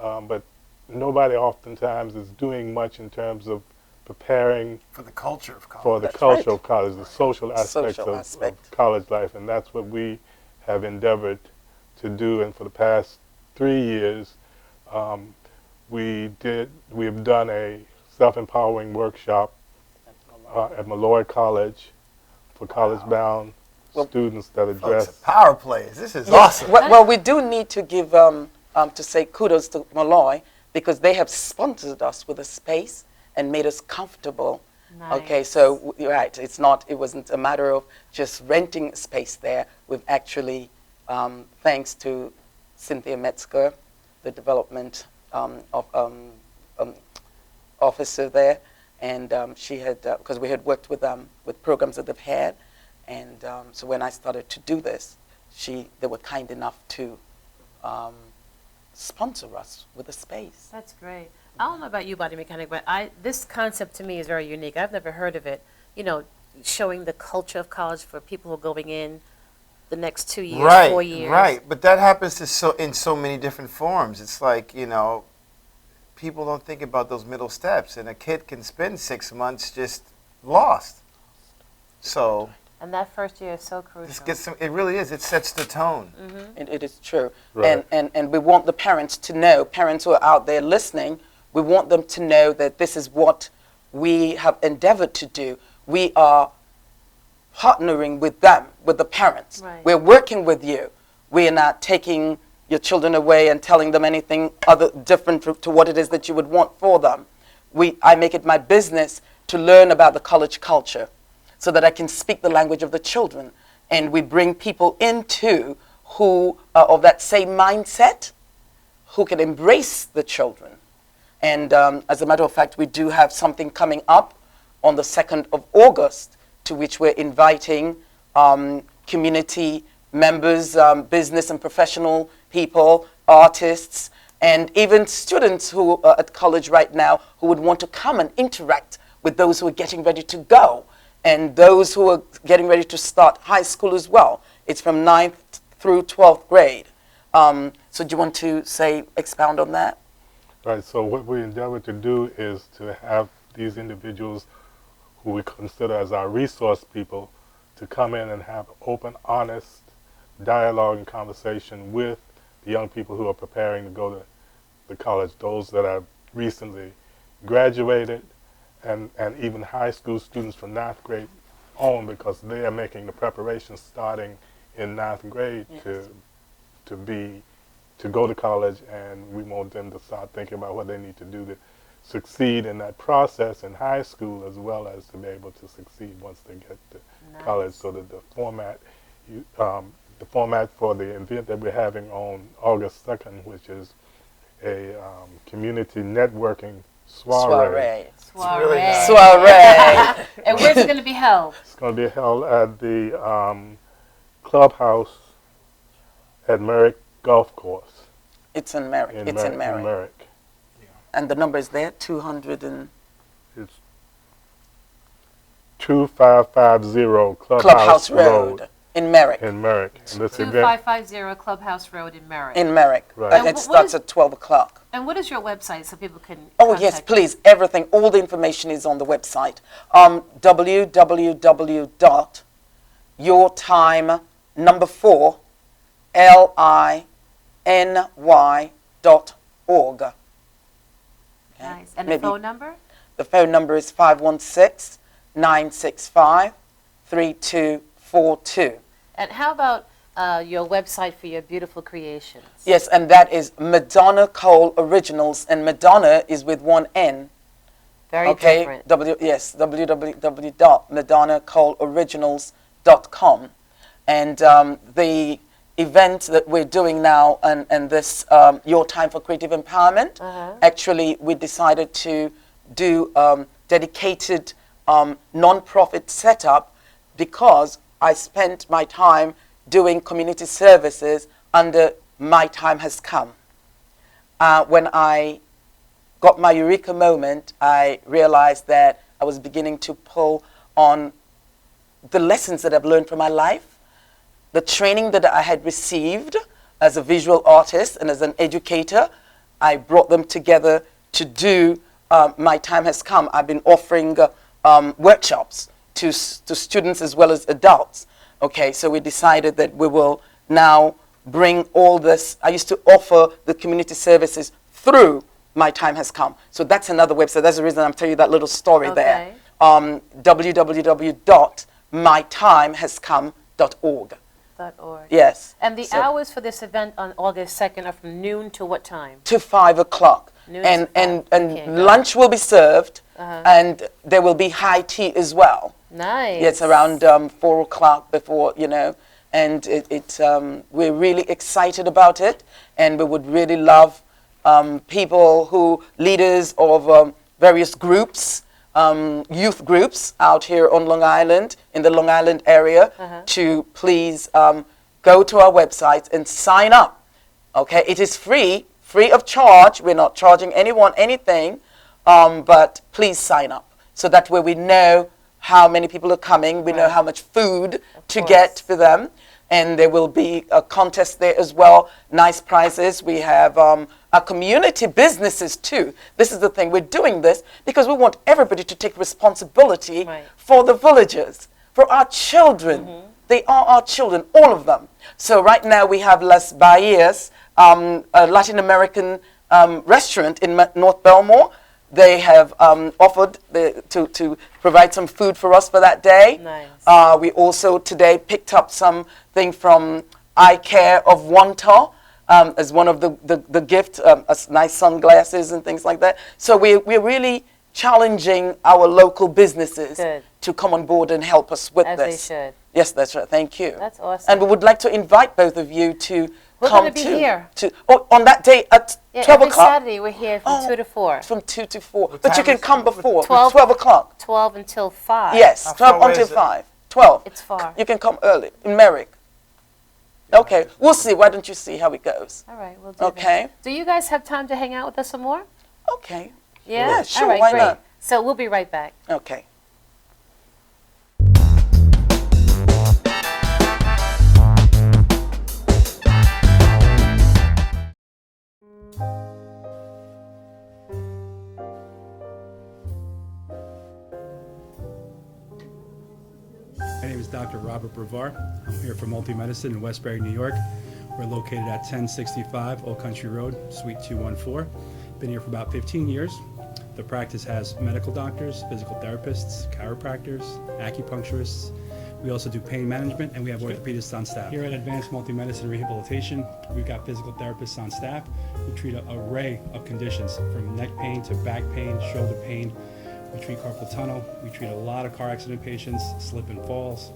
but nobody oftentimes is doing much in terms of preparing for the culture of college. For the That's culture right. of college, the social aspects of college life, and that's what we have endeavored to do. And for the past 3 years, we have done a self-empowering workshop at Malloy College for college-bound students that address. Power plays. This is awesome. Well, we do need to give to say kudos to Malloy because they have sponsored us with a space and made us comfortable. Nice. Okay, so you're right. It wasn't a matter of just renting space there. We've actually, thanks to Cynthia Metzger, the development officer there, and she had because we had worked with programs that they've had, and so when I started to do this, they were kind enough to sponsor us with a space. That's great. I don't know about you, body mechanic, but this concept to me is very unique. I've never heard of it. You know, showing the culture of college for people who are going in the next 2 years, 4 years. Right, but that happens in so many different forms. It's like, people don't think about those middle steps, and a kid can spend 6 months just lost. So. And that first year is so crucial. It really is. It sets the tone. It is true. Right. And we want the parents to know, parents who are out there listening, we want them to know that this is what we have endeavored to do. We are partnering with them, with the parents. Right. We're working with you. We are not taking your children away and telling them anything other different to what it is that you would want for them. I make it my business to learn about the college culture so that I can speak the language of the children. And we bring people into who are of that same mindset, who can embrace the children. And as a matter of fact, we do have something coming up on the 2nd of August, to which we're inviting community members, business and professional people, artists, and even students who are at college right now who would want to come and interact with those who are getting ready to go and those who are getting ready to start high school as well. It's from 9th through 12th grade. So do you want to expound on that? Right, so what we endeavor to do is to have these individuals who we consider as our resource people to come in and have open, honest dialogue and conversation with the young people who are preparing to go to the college, those that have recently graduated, and even high school students from 9th grade on, because they are making the preparations starting in 9th grade to go to college, and we want them to start thinking about what they need to do to succeed in that process in high school, as well as to be able to succeed once they get to college. So that the format for the event that we're having on August 2nd, which is a community networking soiree. Soiree. And where's it going to be held? It's going to be held at the clubhouse at Merrick Golf Course. It's in Merrick. In Merrick. And the number is there, 200 and... It's 2550 Clubhouse Road. In Merrick. In Merrick. And this 2550 Clubhouse Road in Merrick. In Merrick. Right. And it starts at 12 o'clock. And what is your website so people can Oh, yes, please. Everything. All the information is on the website. www.yourtime4LINY.org. Nice. And the phone number? The phone number is 516-965-3242. And how about your website for your beautiful creations? Yes, and that is Madonna Cole Originals, and Madonna is with one N. Very different. www.madonnacoleoriginals.com. And the event that we're doing now, and this Your Time for Creative Empowerment, actually we decided to do dedicated non-profit setup because I spent my time doing community services under My Time Has Come. When I got my eureka moment, I realized that I was beginning to pull on the lessons that I've learned from my life, the training that I had received as a visual artist and as an educator. I brought them together to do My Time Has Come. I've been offering workshops to students as well as adults. Okay, so we decided that we will now bring all this. I used to offer the community services through My Time Has Come. So that's another website. That's the reason I'm telling you that little story there. www.mytimehascome.org. Yes. And the hours for this event on August 2nd are from noon to what time? To 5 o'clock. And lunch will be served, and there will be high tea as well. Nice. Yes, around 4 o'clock before, and we're really excited about it, and we would really love leaders of various groups, youth groups out here on Long Island, in the Long Island area, to please go to our website and sign up. Okay, it is free of charge. We're not charging anyone anything, but please sign up. So that way we know how many people are coming, we know how much food to get for them, and there will be a contest there as well, nice prizes. We have our community businesses too. This is the thing, we're doing this because we want everybody to take responsibility for the villagers, for our children. They are our children, all of them. So right now we have Las Bahias, a Latin American restaurant in North Belmore. They have offered to provide some food for us for that day. Nice. We also today picked up something from Eye Care of Wanta as one of the gift, nice sunglasses and things like that. So we're really challenging our local businesses to come on board and help us with As this. they should. Yes, that's right. Thank you. That's awesome. And we would like to invite both of you to We're come going to be here. on that day at 12 every o'clock. Saturday we're here from 2 to 4. From 2 to 4. But you can come before. 12 o'clock. 12 until 5. Yes, 12 until 5. 12. It's far. You can come early in Merrick. Okay, we'll see. Why don't you see how it goes? All right, we'll do Okay. that. Do you guys have time to hang out with us some more? Okay. Yeah? Yeah, sure, All right, why great. not? So we'll be right back. Okay. My name is Dr. Robert Brevard. I'm here for Multi-Medicine in Westbury, New York. We're located at 1065 Old Country Road, Suite 214. Been here for about 15 years. The practice has medical doctors, physical therapists, chiropractors, acupuncturists. We also do pain management, and we have orthopedists on staff. Here at Advanced Multi-Medicine Rehabilitation, we've got physical therapists on staff who treat an array of conditions, from neck pain to back pain, shoulder pain. We treat carpal tunnel. We treat a lot of car accident patients, slip and falls.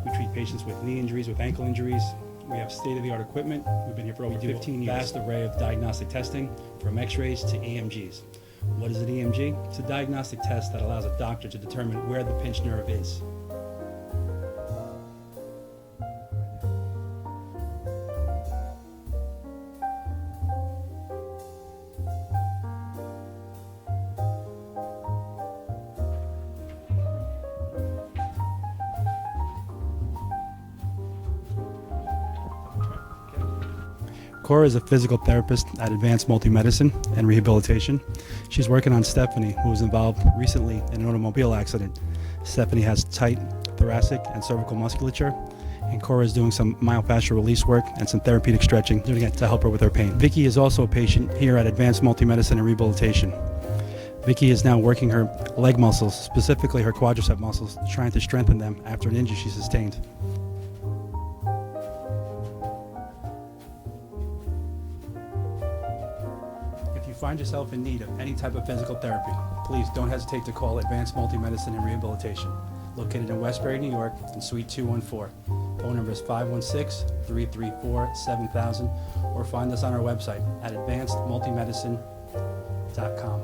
We treat patients with knee injuries, with ankle injuries. We have state-of-the-art equipment. We've been here for over 15 years. Vast array of diagnostic testing, from x-rays to EMGs. What is an EMG? It's a diagnostic test that allows a doctor to determine where the pinched nerve is. Cora is a physical therapist at Advanced Multi-Medicine and Rehabilitation. She's working on Stephanie, who was involved recently in an automobile accident. Stephanie has tight thoracic and cervical musculature, and Cora is doing some myofascial release work and some therapeutic stretching doing it to help her with her pain. Vicky is also a patient here at Advanced Multi-Medicine and Rehabilitation. Vicky is now working her leg muscles, specifically her quadricep muscles, trying to strengthen them after an injury she sustained. If you find yourself in need of any type of physical therapy, please don't hesitate to call Advanced Multi-Medicine and Rehabilitation, located in Westbury, New York, in Suite 214. Phone number is 516-334-7000, or find us on our website at advancedmultimedicine.com.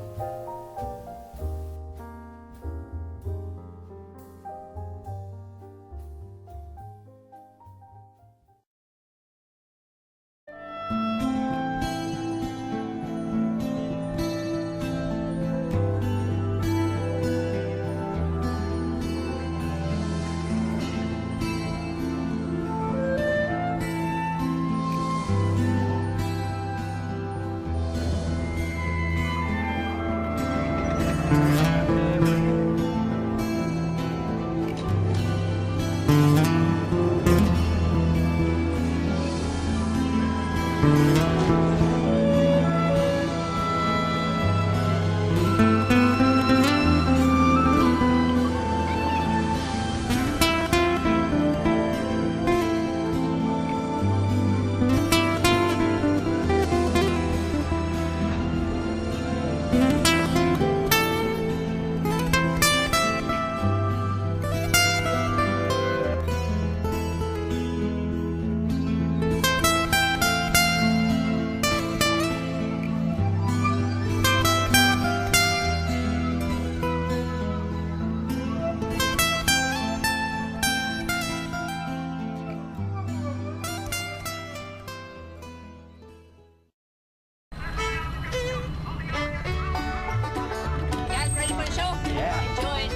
Guys, ready for the show? Yeah. Enjoy.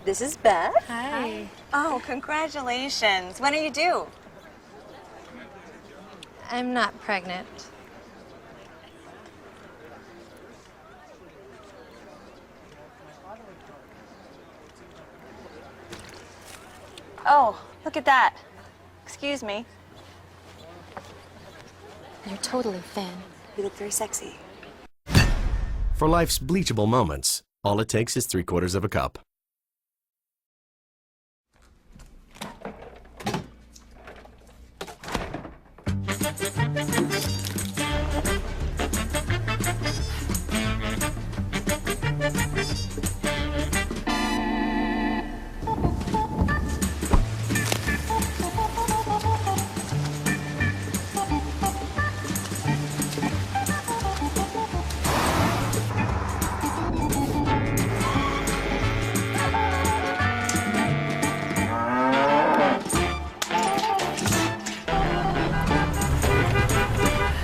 This is Beth. Hi. Oh, congratulations. When are you due? I'm not pregnant. Oh, look at that. Excuse me. You're totally thin. You look very sexy. For life's bleachable moments, all it takes is 3/4 of a cup.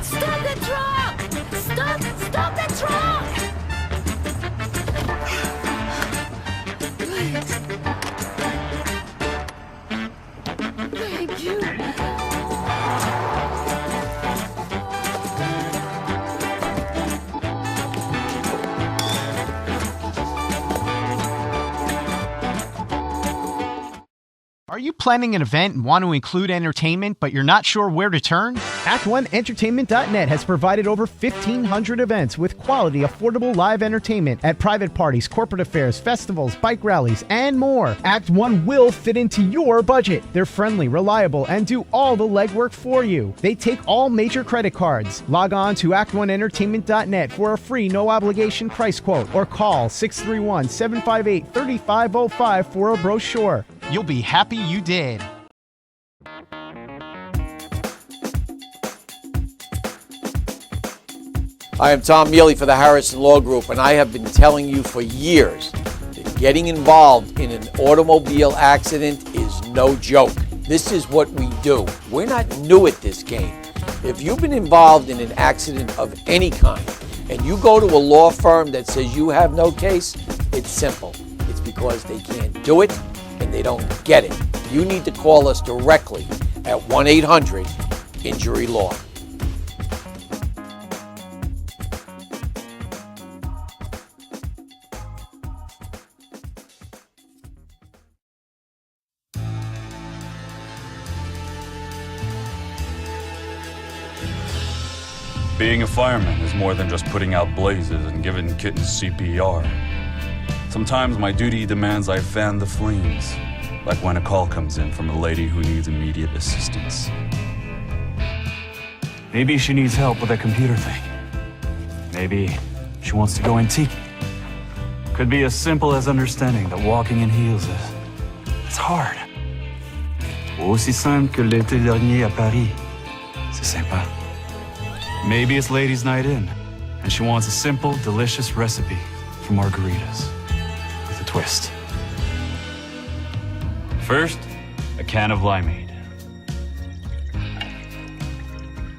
Stop the truck! Stop the truck! Thank you. Are you planning an event and want to include entertainment, but you're not sure where to turn? Act1Entertainment.net has provided over 1,500 events with quality, affordable live entertainment at private parties, corporate affairs, festivals, bike rallies, and more. Act 1 will fit into your budget. They're friendly, reliable, and do all the legwork for you. They take all major credit cards. Log on to Act1Entertainment.net for a free, no-obligation price quote, or call 631-758-3505 for a brochure. You'll be happy you did. I am Tom Mealy for the Harrison Law Group, and I have been telling you for years that getting involved in an automobile accident is no joke. This is what we do. We're not new at this game. If you've been involved in an accident of any kind, and you go to a law firm that says you have no case, it's simple. It's because they can't do it and they don't get it. You need to call us directly at 1-800-INJURY-LAW. Being a fireman is more than just putting out blazes and giving kittens CPR. Sometimes my duty demands I fan the flames, like when a call comes in from a lady who needs immediate assistance. Maybe she needs help with that computer thing. Maybe she wants to go antique. Could be as simple as understanding that walking in heels it's hard. Aussi simple que l'été dernier à Paris. C'est sympa. Maybe it's ladies' night in, and she wants a simple, delicious recipe for margaritas with a twist. First, a can of limeade.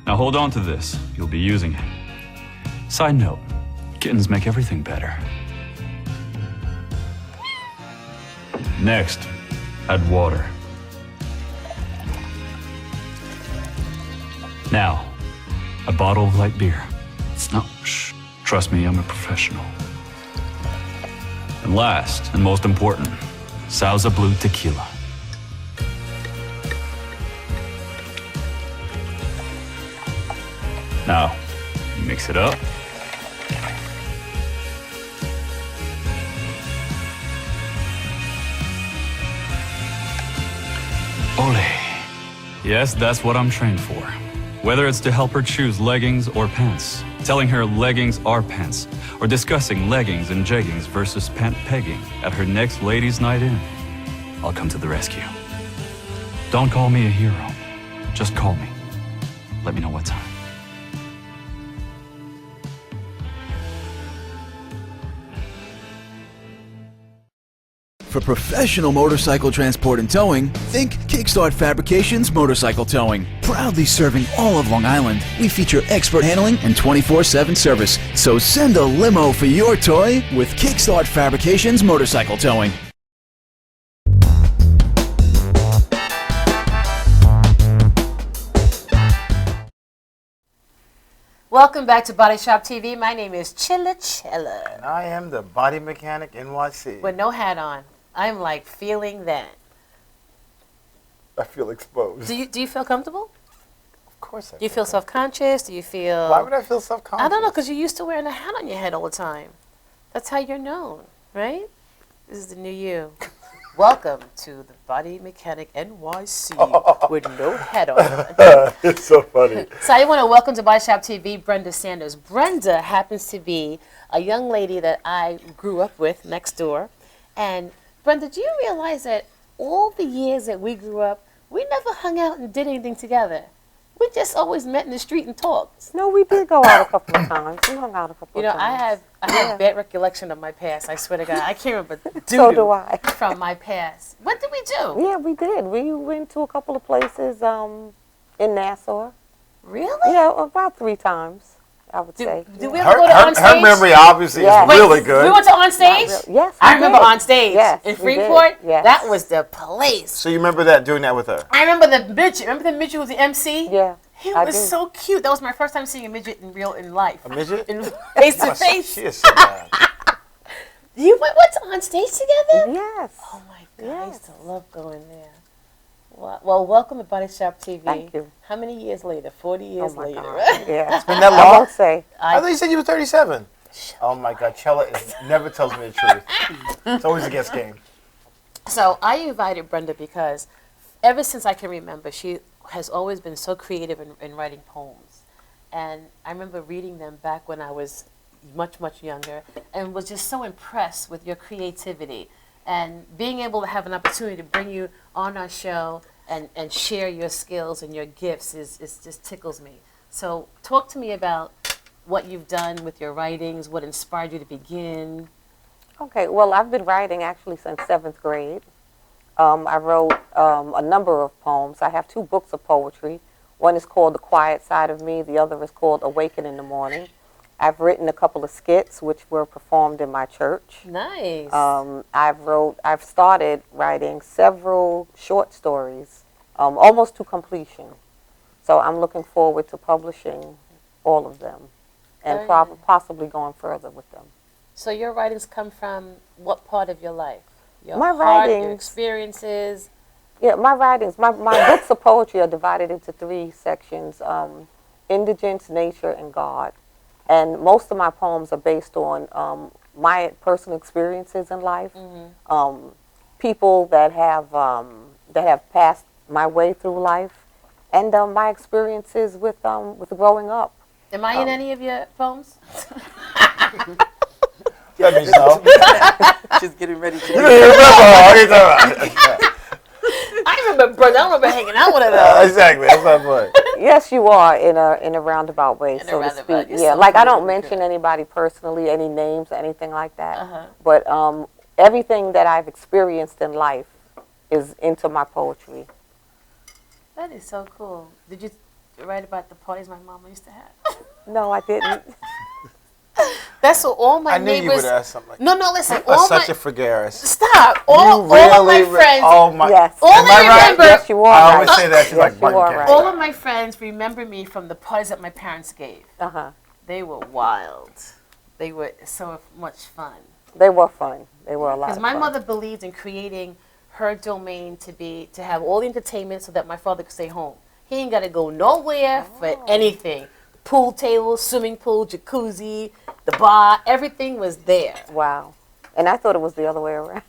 Now hold on to this. You'll be using it. Side note, kittens make everything better. Next, add water. Now, a bottle of light beer. No, shh. Trust me, I'm a professional. And last, and most important, Sauza Blue Tequila. Now, mix it up. Ole. Yes, that's what I'm trained for. Whether it's to help her choose leggings or pants, telling her leggings are pants, or discussing leggings and jeggings versus pant pegging at her next ladies' night in, I'll come to the rescue. Don't call me a hero. Just call me. Let me know what time. For professional motorcycle transport and towing, think Kickstart Fabrications Motorcycle Towing. Proudly serving all of Long Island, we feature expert handling and 24/7 service. So send a limo for your toy with Kickstart Fabrications Motorcycle Towing. Welcome back to Body Shop TV. My name is Chilla Chilla. And I am the Body Mechanic NYC. With no hat on. I'm like feeling that. I feel exposed. Do you feel comfortable? Of course I Do you feel self-conscious? Do you feel... Why would I feel self-conscious? I don't know, because you're used to wearing a hat on your head all the time. That's how you're known, right? This is the new you. Welcome to the Body Mechanic NYC with no hat on. It's so funny. So I want to welcome to Body Shop TV Brenda Sanders. Brenda happens to be a young lady that I grew up with next door. And Brenda, do you realize that all the years that we grew up, we never hung out and did anything together? We just always met in the street and talked. No, we did go out a couple of times. We hung out a couple of times. I have bad recollection of my past. I swear to God, I can't remember So do I. from my past. What did we do? Yeah, we did. We went to a couple of places in Nassau. Really? Yeah, about 3 times, I would say. Did we ever go to On Stage? Her memory obviously is really good. We went to On Stage? Yes, I remember On Stage in we Freeport. did. Yes. That was the place. So you remember doing that with her? I remember the midget. Remember the midget was the MC? Yeah. He I was do. so cute. That was my first time seeing a midget in life. A midget? Face to face. She is so bad. You went to On Stage together? Yes. Oh my God, I used to love going there. Well, welcome to Body Shop TV. Thank you. How many years later? 40 years my later. God. Yeah. It's been that I long? won't say. I thought you said you were 37. Oh my God, Chella never tells me the truth. It's always a guess game. So I invited Brenda because ever since I can remember, she has always been so creative in writing poems. And I remember reading them back when I was much, much younger and was just so impressed with your creativity. And being able to have an opportunity to bring you on our show and share your skills and your gifts is just tickles me. So talk to me about what you've done with your writings, what inspired you to begin. Okay, well, I've been writing actually since 7th grade. I wrote a number of poems. I have 2 books of poetry. One is called The Quiet Side of Me. The other is called Awaken in the Morning. I've written a couple of skits which were performed in my church. Nice. I've started writing several short stories, almost to completion. So I'm looking forward to publishing all of them and possibly going further with them. So your writings come from what part of your life? Your My heart, writings, your experiences? Yeah, my writings, my books of poetry are divided into 3 sections. indigence, nature, and God. And most of my poems are based on my personal experiences in life, people that have passed my way through life, and my experiences with growing up. Am I in any of your poems? Yeah, I mean, so. She's getting ready to. I remember, brother. I remember hanging out with her though. Exactly, that's my point. Yes, you are in a roundabout way, so to speak. Yeah, like I don't mention anybody personally, any names or anything like that. But everything that I've experienced in life is into my poetry. That is so cool. Did you write about the parties my mama used to have? No, I didn't. That's what all my I knew neighbors. you would ask something like that. No, listen. You are All such my, a Fragaris. Stop. All of my friends. Oh my. Yes. All Am I I right? remember. Yes, you are. I right. always say that. She's like, you are right. All of my friends remember me from the parties that my parents gave. They were wild. They were so much fun. They were fun. They were a lot. Because my mother believed in creating her domain to have all the entertainment so that my father could stay home. He ain't got to go nowhere for anything. Pool table, swimming pool, jacuzzi, the bar, everything was there. Wow. And I thought it was the other way around.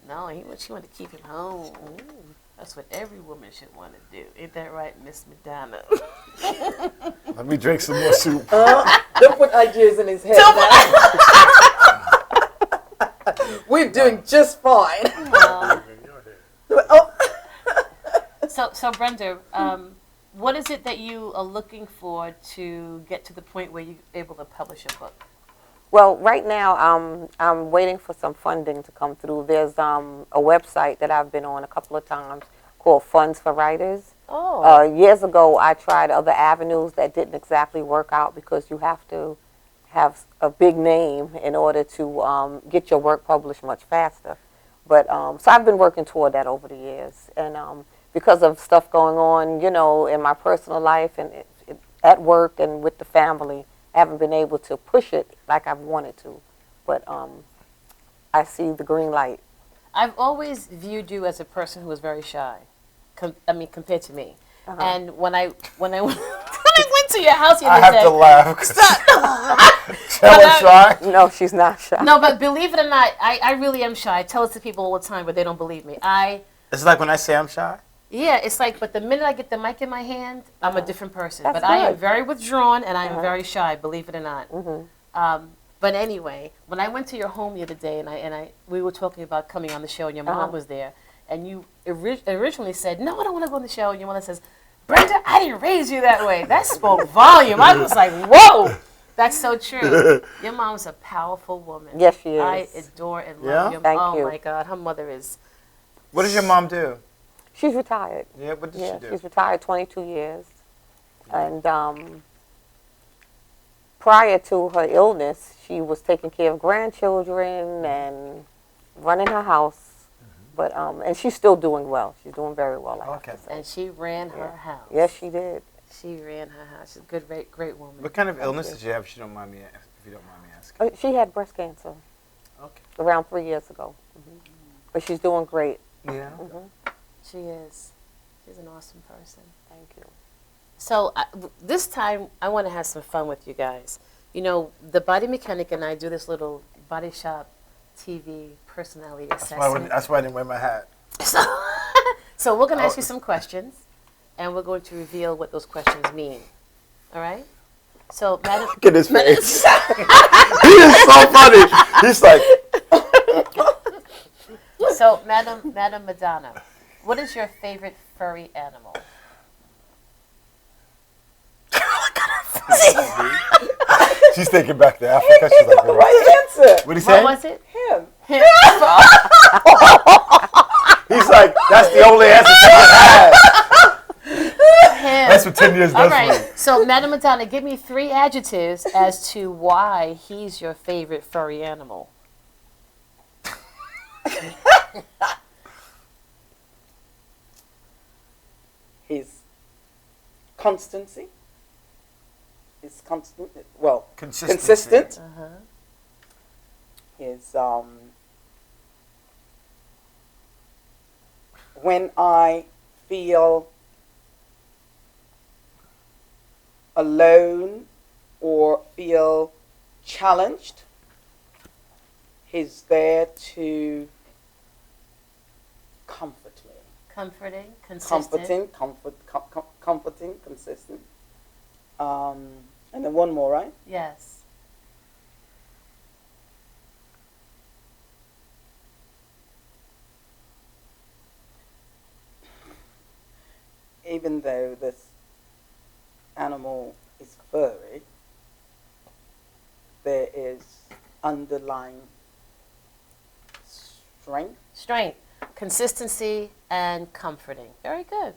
No, she wanted to keep him home. Ooh, that's what every woman should want to do. Ain't that right, Miss Madonna? Let me drink some more soup. Don't put ideas in his head. We're doing just fine. So Brenda, what is it that you are looking for to get to the point where you're able to publish a book? Well, right now I'm waiting for some funding to come through. There's a website that I've been on a couple of times called Funds for Writers. Oh. Years ago, I tried other avenues that didn't exactly work out because you have to have a big name in order to get your work published much faster. But so I've been working toward that over the years, and because of stuff going on, you know, in my personal life and at work and with the family, I haven't been able to push it like I've wanted to. But I see the green light. I've always viewed you as a person who was very shy. Compared to me. And when I went to your house the other day, I have to laugh. Stop. Shella's shy? No, she's not shy. No, but believe it or not, I really am shy. I tell it to people all the time, but they don't believe me. It's like when I say I'm shy? Yeah, it's like, but the minute I get the mic in my hand, I'm a different person. That's but I am good. very withdrawn and I am very shy, believe it or not. But anyway, when I went to your home the other day and we were talking about coming on the show and your mom was there, and you originally said, no, I don't want to go on the show, and your mother says, Brenda, I didn't raise you that way. That spoke volume. I was like, whoa, that's so true. Your mom's a powerful woman. Yes, she is. I adore and love your Thank mom. you. Oh, my God, her mother is... What does your mom do? She's retired. Yeah, what does she do? She's retired 22 years. And prior to her illness, she was taking care of grandchildren and running her house. But and she's still doing well. She's doing very well. I have to say. And she ran her house. Yes, she did. She ran her house. She's a good, great woman. What kind of illness did you have, if you don't mind me asking? She had breast cancer. Okay. Around 3 years ago. But she's doing great. Yeah. She is. She's an awesome person. Thank you. So this time, I want to have some fun with you guys. You know, the Body Mechanic and I do this little body shop TV personality assessment. That's why I didn't wear my hat. So we're going to ask you some questions, and we're going to reveal what those questions mean. All right? So, Madam... Look at his face. He is so funny. He's like... So, Madam Madonna, what is your favorite furry animal? She's taking back to Africa. She's like, right answer. What did he say? What was it? Him. He's like, that's the only answer she can have. Him. That's what 10 years All does right. for me. So, Madam Madonna, give me 3 adjectives as to why he's your favorite furry animal. His constancy. His constant. Well, consistent. His when I feel alone or feel challenged, he's there to comfort me. Comforting, consistent. Comforting, consistent. And then one more, right? Yes. Even though this animal is furry, there is underlying strength. Strength, consistency, and comforting. Very good.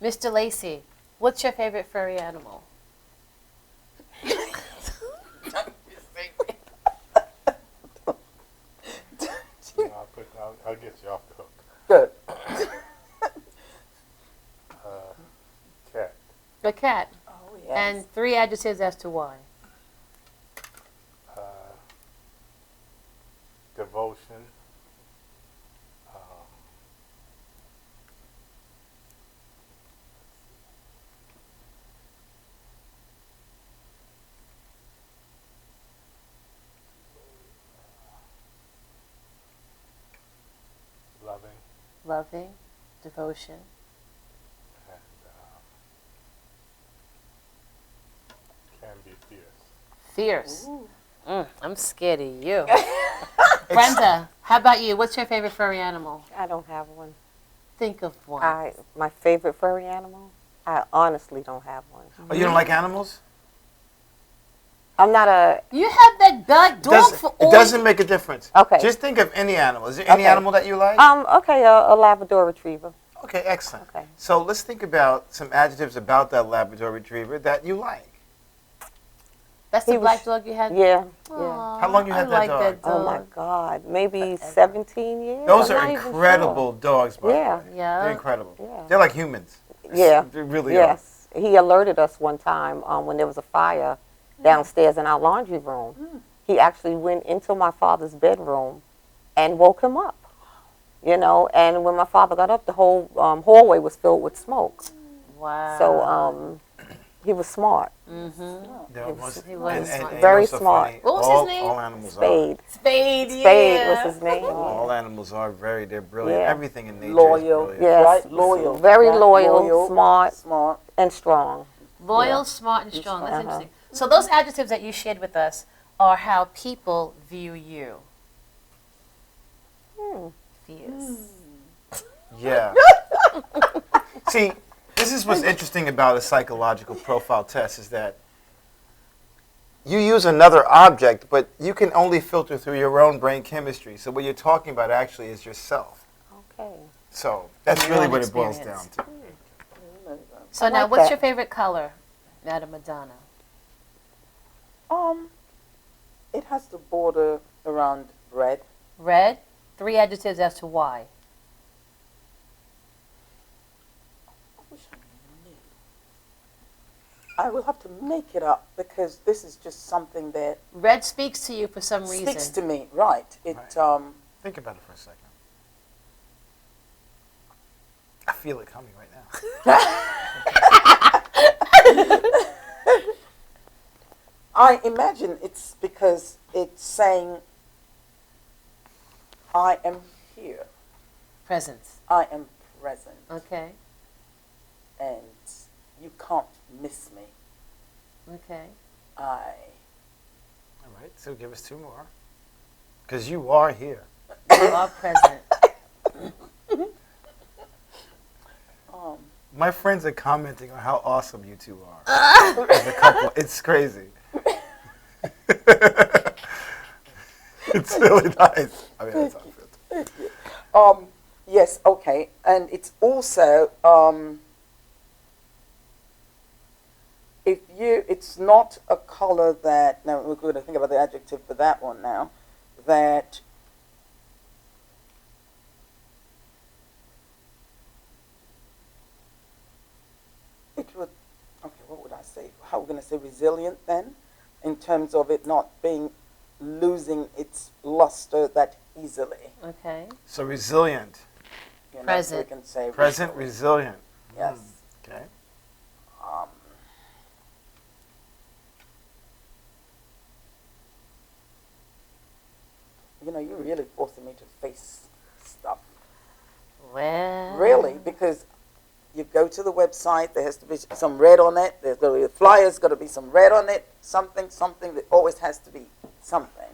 Mr. Lacey, what's your favorite furry animal? I'll get you off the hook. Good. Cat. A cat. Oh, yes. And 3 adjectives as to why. Devotion. Loving, devotion. And can be fierce. Fierce. I'm scared of you. Brenda, how about you? What's your favorite furry animal? I don't have one. Think of one. My favorite furry animal? I honestly don't have one. Oh, you don't like animals? I'm not a... You have that dog for all... It doesn't make a difference. Okay. Just think of any animal. Is there any animal that you like? Okay, a Labrador Retriever. Okay, excellent. Okay. So let's think about some adjectives about that Labrador Retriever that you like. That's the black dog you had? Yeah. Aww, How long you had that dog? That dog? Oh my God, maybe 17 years. Those I'm are not even incredible sure. dogs, by the Yeah. way. Yeah. They're incredible. Yeah. They're like humans. Yeah. They really yes. He alerted us one time when there was a fire downstairs in our laundry room. He actually went into my father's bedroom and woke him up. You know, and when my father got up, the whole hallway was filled with smoke. Wow. So he was smart. Mm-hmm. He was smart. Very smart. What was his name? All animals Spade. Spade, yeah. Spade was his name. All animals are they're brilliant. Yeah. Everything in nature Loyal. is brilliant. Yes. Right? Loyal. Very Right? loyal, smart, and strong. Loyal, smart, and strong. That's interesting. So those adjectives that you shared with us are how people view you. Fierce. Yeah. See, this is what's interesting about a psychological profile test is that you use another object, but you can only filter through your own brain chemistry. So what you're talking about actually is yourself. Okay. So that's Your really own what it boils down experience. to. So now, what's your favorite color, Madam Madonna? It has to border around red. Red. 3 adjectives as to why. I will have to make it up because this is just something that Red speaks to you for some reason. speaks to me. Right. It. Think about it for a second. I feel it coming right now. I imagine it's because it's saying, I am here. Presence. I am present. Okay. And you can't miss me. Okay. All right, so give us 2 more. Because you are here. You are present. My friends are commenting on how awesome you two are. As a couple. It's crazy. It's really nice. I mean, that's awesome. Yes, okay. And it's also, it's not a color that, now we're going to think about the adjective for that one now, that it would, okay, what would I say? How are we going to say resilient then? In terms of it not being, losing its luster that easily. Okay. So resilient. You know, Present. So we can say Present, resilient. Yes. Okay. You know, you're really forcing me to face stuff. Well. Really, because you go to the website, there has to be some red on it. There's going to be a flyer's got to be some red on it. Something. There always has to be something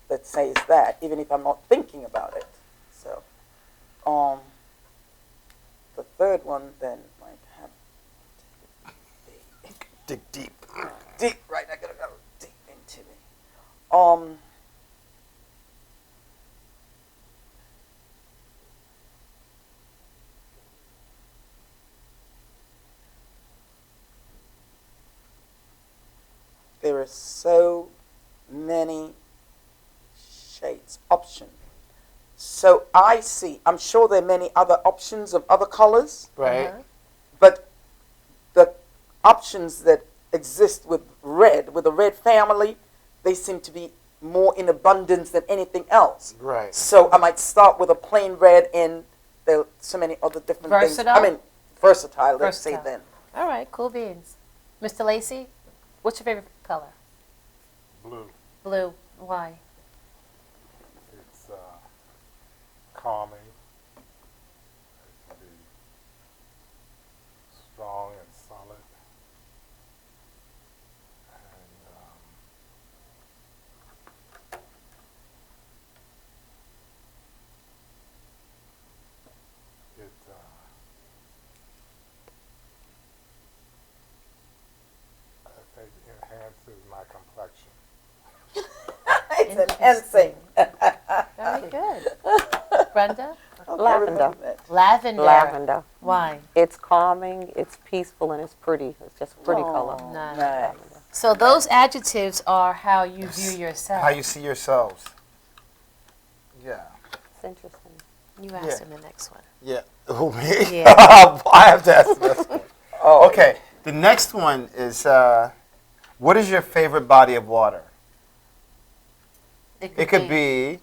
that says that, even if I'm not thinking about it. So, the third one then might have dig deep. Deep, right? I gotta go deep into it. There are so many shades, options. So I see, I'm sure there are many other options of other colors. Right. But the options that exist with the red family, they seem to be more in abundance than anything else. Right. So I might start with a plain red, and there are so many other different Versatile? things. I mean, versatile, let's say Versatile. then. All right, cool beans. Mr. Lacey, what's your favorite color? Blue. Blue. Why? It's calming. It can be strong and solid. And I think enhances my complexion. It's enhancing. Very good. Brenda? Lavender. Lavender. Lavender. Why? It's calming, it's peaceful, and it's pretty. It's just a pretty color. Nice. So those adjectives are how you view yourself. How you see yourselves. Yeah. It's interesting. You ask him the next one. Yeah. Who, me? Yeah. I have to ask the next one. Okay. The next one is, what is your favorite body of water? It could be.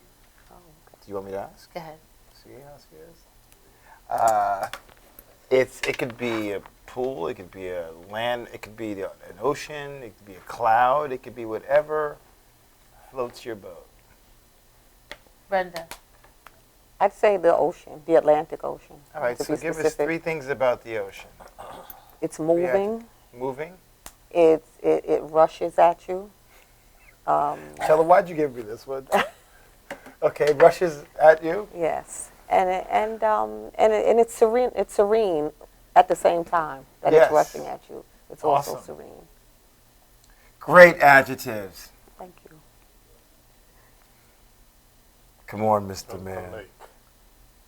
Do you want me to ask? Go ahead. See how she is? It could be a pool. It could be a land. It could be an ocean. It could be a cloud. It could be whatever floats your boat. Brenda. I'd say the ocean, the Atlantic Ocean. All right. to So be give us specific. 3 things about the ocean. It's moving. Moving. It rushes at you. Shella, why'd you give me this one? Okay, rushes at you. Yes, and it's serene. It's serene at the same time that Yes. it's rushing at you. It's also Awesome. serene. Great adjectives. Thank you. Come on, Mr. Man.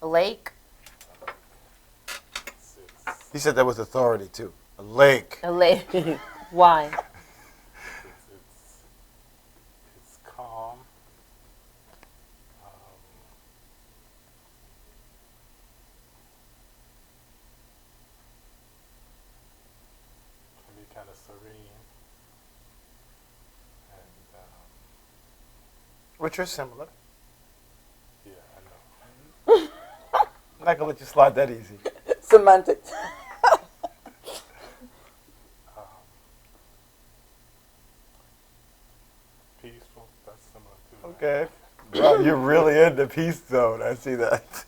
A lake. He said that with authority too. A lake. A lake. Why? It's calm. Can be kind of serene. And Which are similar. yeah, I know. I'm not gonna let you slide that easy. Semantics. Peaceful. That's similar too. Okay. Well, you're really in the peace zone. I see that.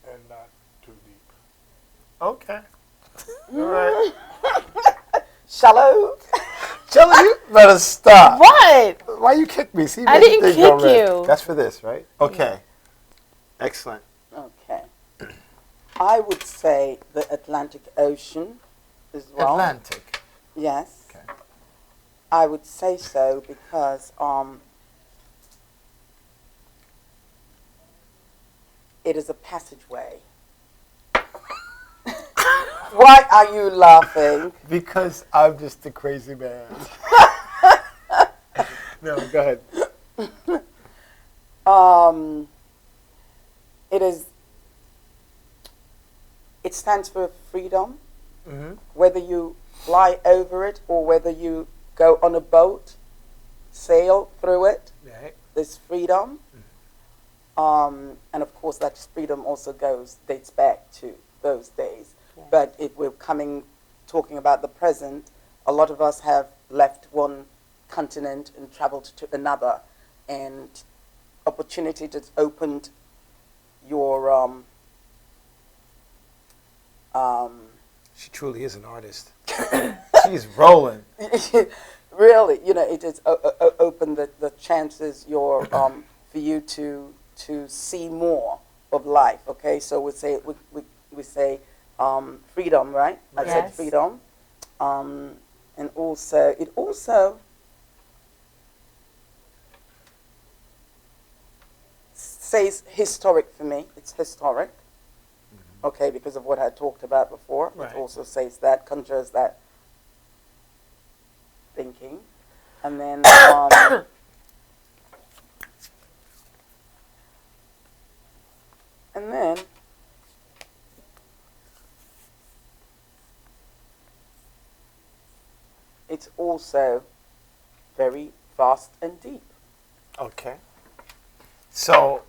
And not too deep. Okay. All right. Shallow. Shella, you better stop. What? Why you kick me? See, I make the didn't thing go kick red. you. That's for this, right? Okay. Excellent. Okay. I would say the Atlantic Ocean as well. Atlantic. Yes. Okay. I would say so because it is a passageway. Why are you laughing? Because I'm just a crazy man. No, go ahead. It stands for freedom. Mm-hmm. Whether you fly over it or whether you go on a boat, sail through it, Right. there's freedom. And of course, that freedom also dates back to those days. Yeah. But if we're talking about the present, a lot of us have left one continent and traveled to another, and opportunity just opened your She truly is an artist. She's rolling. really, it has opened the chances for you to see more of life. Okay, so we say freedom, right? I said Yes. freedom, and also it also says historic for me. It's historic. Okay, because of what I talked about before. Right. It also says that, conjures that thinking. And then it's also very vast and deep. Okay. So,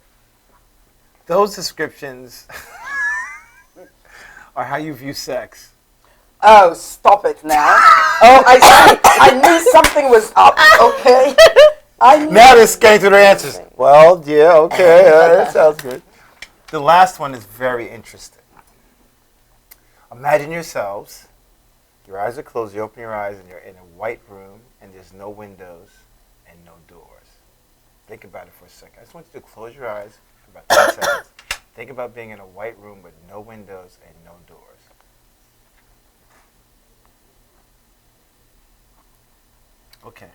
those descriptions are how you view sex. Oh, stop it now. Oh, I knew something was up, okay? Now they're scanning through their answers. Well, yeah, okay, that sounds good. The last one is very interesting. Imagine yourselves, your eyes are closed, you open your eyes, and you're in a white room, and there's no windows and no doors. Think about it for a second. I just want you to close your eyes for about 10 seconds. Think about being in a white room with no windows and no doors. Okay.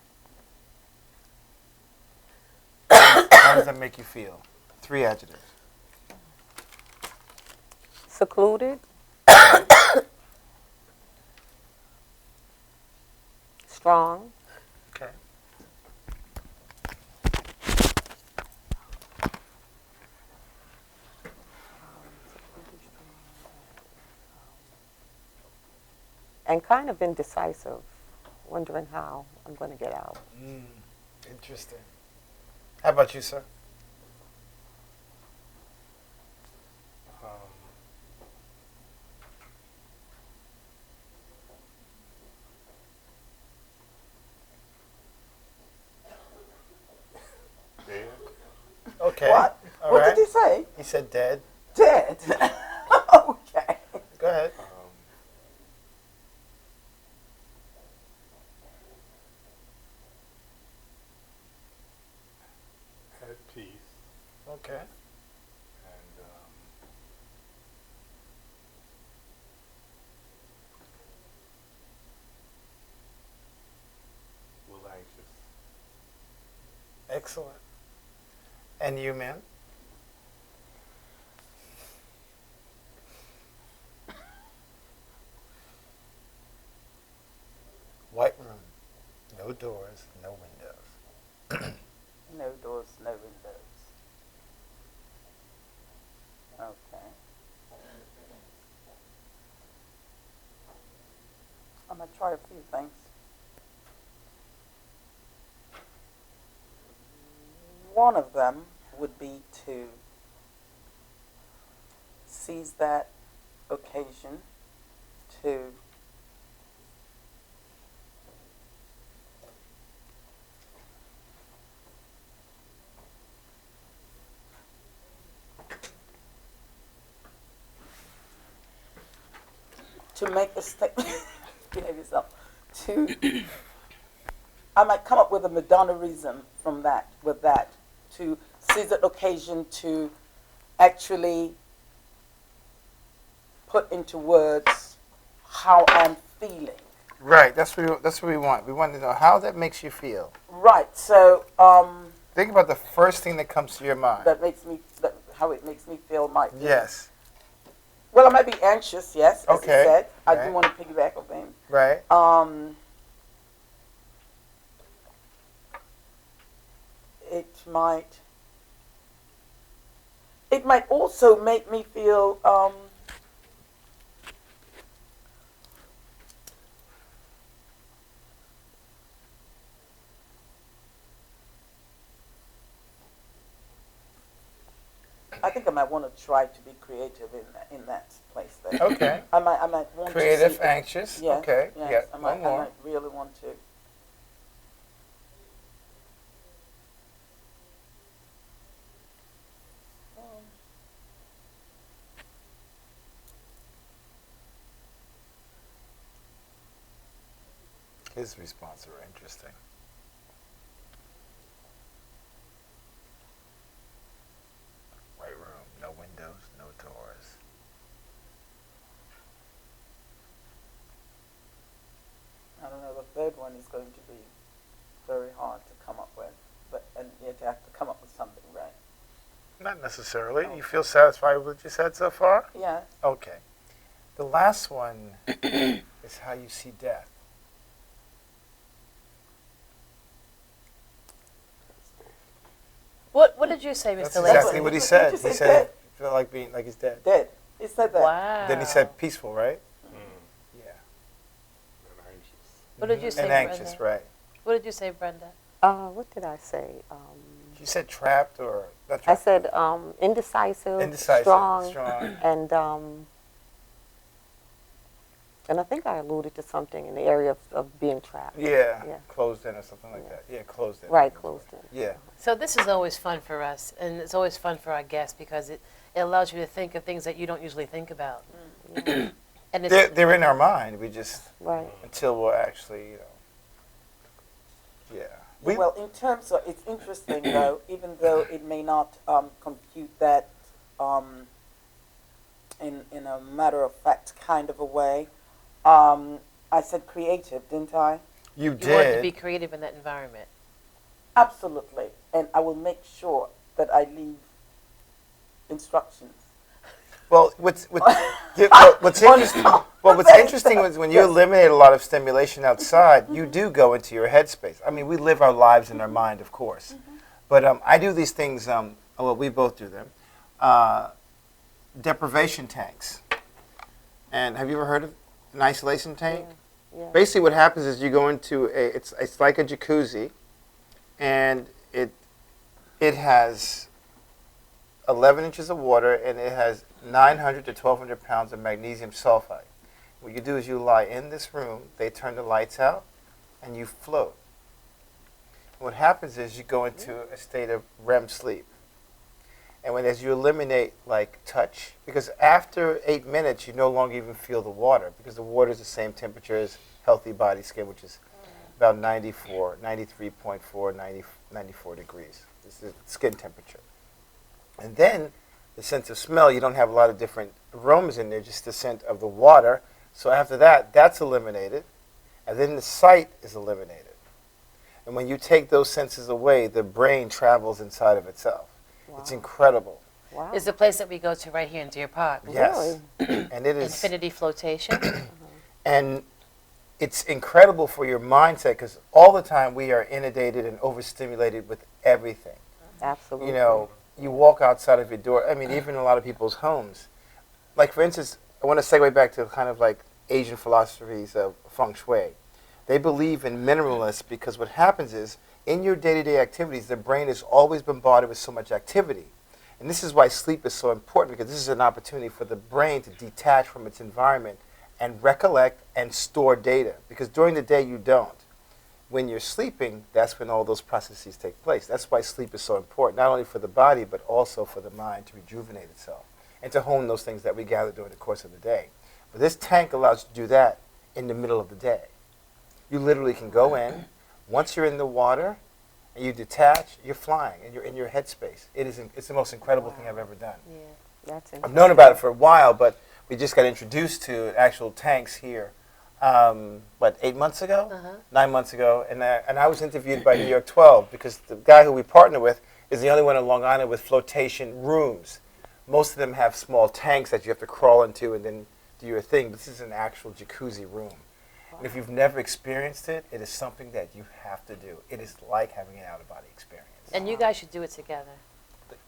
How does that make you feel? 3 adjectives. Secluded. Strong. Okay. And kind of indecisive, wondering how I'm going to get out. Interesting. How about you, sir? Dead. Okay. What? All What right. did he say? He said dead. Dead. Okay. Go ahead. At peace. Okay. And little anxious. Excellent. And you, ma'am? White room. No doors, no windows. No doors, no windows. Okay. I'm going to try a few things. One of them would be to seize that occasion to make a statement. Behave yourself. I might come up with a Madonnaism from that, with that, to seize that occasion to actually put into words how I'm feeling. Right, that's what we want. We want to know how that makes you feel. Right, so think about the first thing that comes to your mind. How it makes me feel might be. Yes. Well, I might be anxious, yes, as Okay. you said. I Right. do want to piggyback on him. Right. It might also make me feel I think I might want to try to be creative in that place there. Okay. I might want Creative, to see anxious. Yes, Okay. Yes, Yeah. I One more. might really want to. His responses are interesting. White room, no windows, no doors. I don't know. The third one is going to be very hard to come up with, and you have to come up with something, right? Not necessarily. You feel satisfied with what you said so far? Yes. Okay. The last one is how you see death. What did you say, Mr. That's Latham? exactly what he said. He said he felt like being like he's dead. Dead. He said that. Wow. Then he said peaceful, right? Yeah. What did you say, And anxious, Brenda? right? What did you say, Brenda? What did I say? You said trapped or not I trapped? said indecisive, Indecisive, strong. And I think I alluded to something in the area of being trapped. Yeah. Yeah. Closed in or something like that. Yeah, closed in. Right, closed in. Yeah. So this is always fun for us, and it's always fun for our guests because it allows you to think of things that you don't usually think about. And it's, They're in our mind. We just Right. until we're actually, yeah. Well, in terms of, it's interesting though, even though it may not compute that in a matter of fact kind of a way. I said creative, didn't I? You you want to be creative in that environment. Absolutely, and I will make sure that I leave instructions. Well, what's interesting? Well, what's interesting is when you eliminate a lot of stimulation outside, you do go into your headspace. I mean, we live our lives in our mind, of course, but I do these things. Well, we both do them. Deprivation tanks. And have you ever heard of an isolation tank? Yeah. Basically, what happens is you go into it's like a jacuzzi, and it has 11 inches of water, and it has 900 to 1,200 pounds of magnesium sulfide. What you do is you lie in this room, they turn the lights out, and you float. What happens is you go into a state of REM sleep. And as you eliminate like touch, because after 8 minutes you no longer even feel the water, because the water is the same temperature as healthy body skin, which is about 94, 93.4, 94 degrees. This is skin temperature. And then the sense of smell, you don't have a lot of different aromas in there, just the scent of the water. So after that, that's eliminated. And then the sight is eliminated. And when you take those senses away, the brain travels inside of itself. Wow. It's incredible. Wow. It's the place that we go to right here in Deer Park. Yes. And it is Infinity Flotation. And it's incredible for your mindset because all the time we are inundated and overstimulated with everything. Absolutely. You know, you walk outside of your door. I mean, even in a lot of people's homes. Like, for instance, I want to segue back to kind of like Asian philosophies of feng shui. They believe in minimalists because what happens is, in your day-to-day activities, the brain is always bombarded with so much activity. And this is why sleep is so important, because this is an opportunity for the brain to detach from its environment and recollect and store data. Because during the day, you don't. When you're sleeping, that's when all those processes take place. That's why sleep is so important, not only for the body, but also for the mind to rejuvenate itself and to hone those things that we gather during the course of the day. But this tank allows you to do that in the middle of the day. You literally can go in. Once you're in the water and you detach, you're flying and you're in your headspace. It's the most incredible thing I've ever done. Yeah, that's I've known about it for a while, but we just got introduced to actual tanks here, 8 months ago? 9 months ago. And I was interviewed by New York 12 because the guy who we partner with is the only one in Long Island with flotation rooms. Most of them have small tanks that you have to crawl into and then do your thing. This is an actual jacuzzi room. And if you've never experienced it, it is something that you have to do. It is like having an out-of-body experience. And you guys should do it together.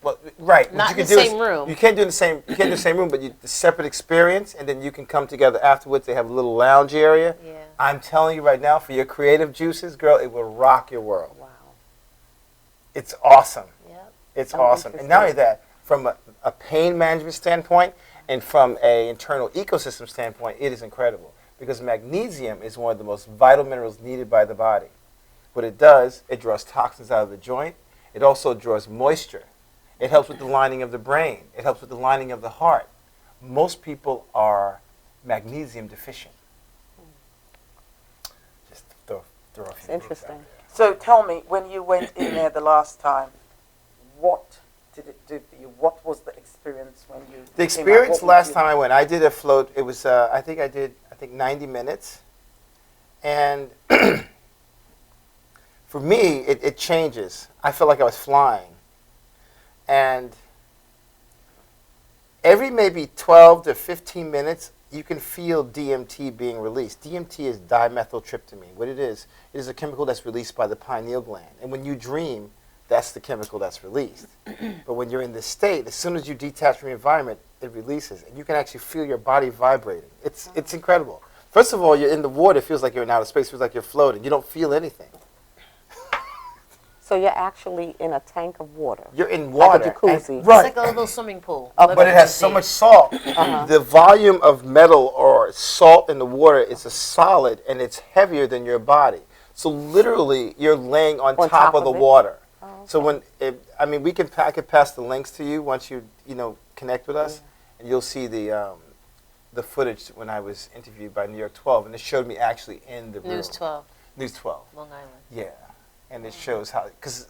Well, right. Not What you in can the do same is, room. You can't do it in the same. You can't do the same room, but it's a separate experience, and then you can come together afterwards. They have a little lounge area. Yeah. I'm telling you right now, for your creative juices, girl, it will rock your world. Wow. It's awesome. Yep. It's Oh, awesome, and not only that, from a pain management standpoint and from an internal ecosystem standpoint, it is incredible because magnesium is one of the most vital minerals needed by the body. What it does, it draws toxins out of the joint. It also draws moisture. It helps with the lining of the brain. It helps with the lining of the heart. Most people are magnesium deficient. Just throw a few It's interesting. out there. So tell me, when you went in there the last time, what did it do for you? What was the experience when you The experience last time I went, I did a float. It was, I think 90 minutes. And for me, it changes. I felt like I was flying. And every maybe 12 to 15 minutes, you can feel DMT being released. DMT is dimethyltryptamine. What it is a chemical that's released by the pineal gland. And when you dream, that's the chemical that's released. But when you're in this state, as soon as you detach from your environment, it releases. And you can actually feel your body vibrating. It's incredible. First of all, you're in the water. It feels like you're in outer space. It feels like you're floating. You don't feel anything. So you're actually in a tank of water. You're in water. Like a jacuzzi. And, right. It's like a little swimming pool. But it has so much salt. The volume of metal or salt in the water is a solid, and it's heavier than your body. So literally, you're laying on top of the water. Oh, okay. So when I could pass the links to you once you connect with us, and you'll see the footage when I was interviewed by New York 12, and it showed me actually in the room. News 12. News 12. Long Island. Yeah. And it shows how, because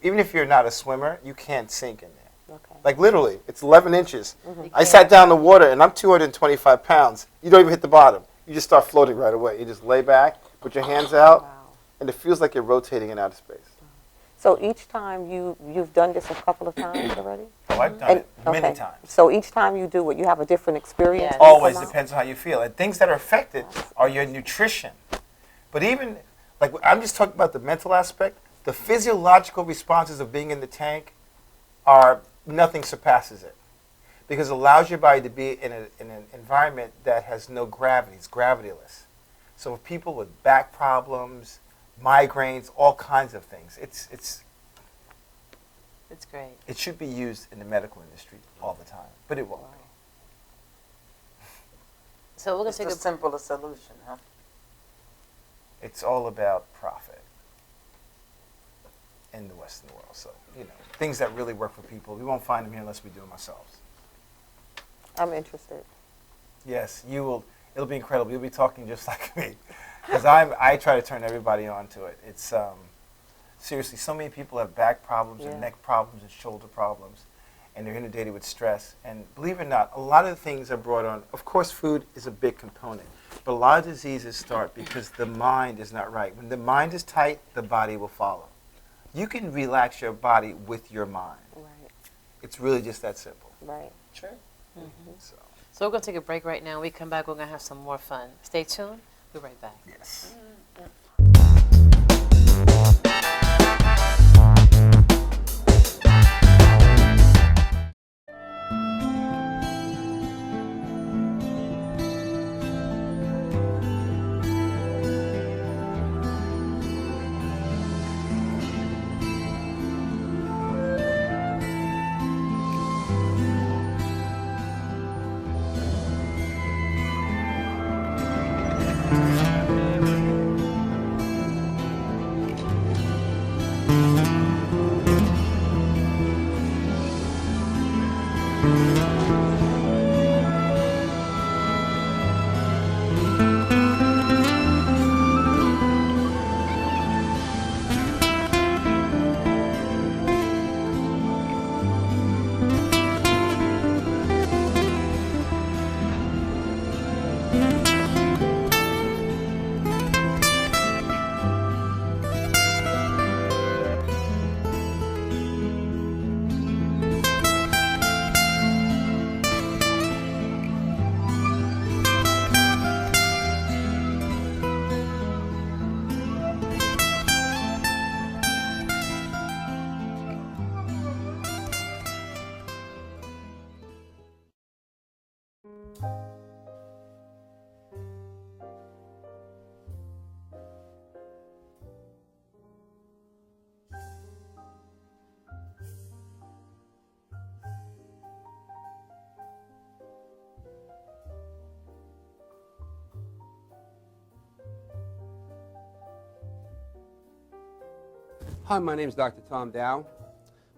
even if you're not a swimmer, you can't sink in there. Okay. Like literally, it's 11 inches. I sat down in the water, and I'm 225 pounds. You don't even hit the bottom. You just start floating right away. You just lay back, put your hands out, and it feels like you're rotating in outer space. So each time you've done this a couple of times already? Oh, I've done it many times. So each time you do it, you have a different experience? Yes. Always depends on how you feel. And things that are affected are your nutrition. But even, like, I'm just talking about the mental aspect. The physiological responses of being in the tank are, nothing surpasses it. Because it allows your body to be in an environment that has no gravity. It's gravityless. So for people with back problems, migraines, all kinds of things, it's great. It should be used in the medical industry all the time, but it won't be. So we're going It's to take a simpler solution, huh? It's all about profit in the Western world. So, things that really work for people, we won't find them here unless we do them ourselves. I'm interested. Yes, you will. It'll be incredible. You'll be talking just like me. Because I try to turn everybody on to it. It's seriously, so many people have back problems and neck problems and shoulder problems, and they're inundated with stress. And believe it or not, a lot of the things are brought on. Of course, food is a big component, but a lot of diseases start because the mind is not right. When the mind is tight, the body will follow. You can relax your body with your mind. Right. It's really just that simple. Right. Sure. So we're going to take a break right now. When we come back, we're going to have some more fun. Stay tuned. We'll be right back. Yes. Hi, my name is Dr. Tom Dow.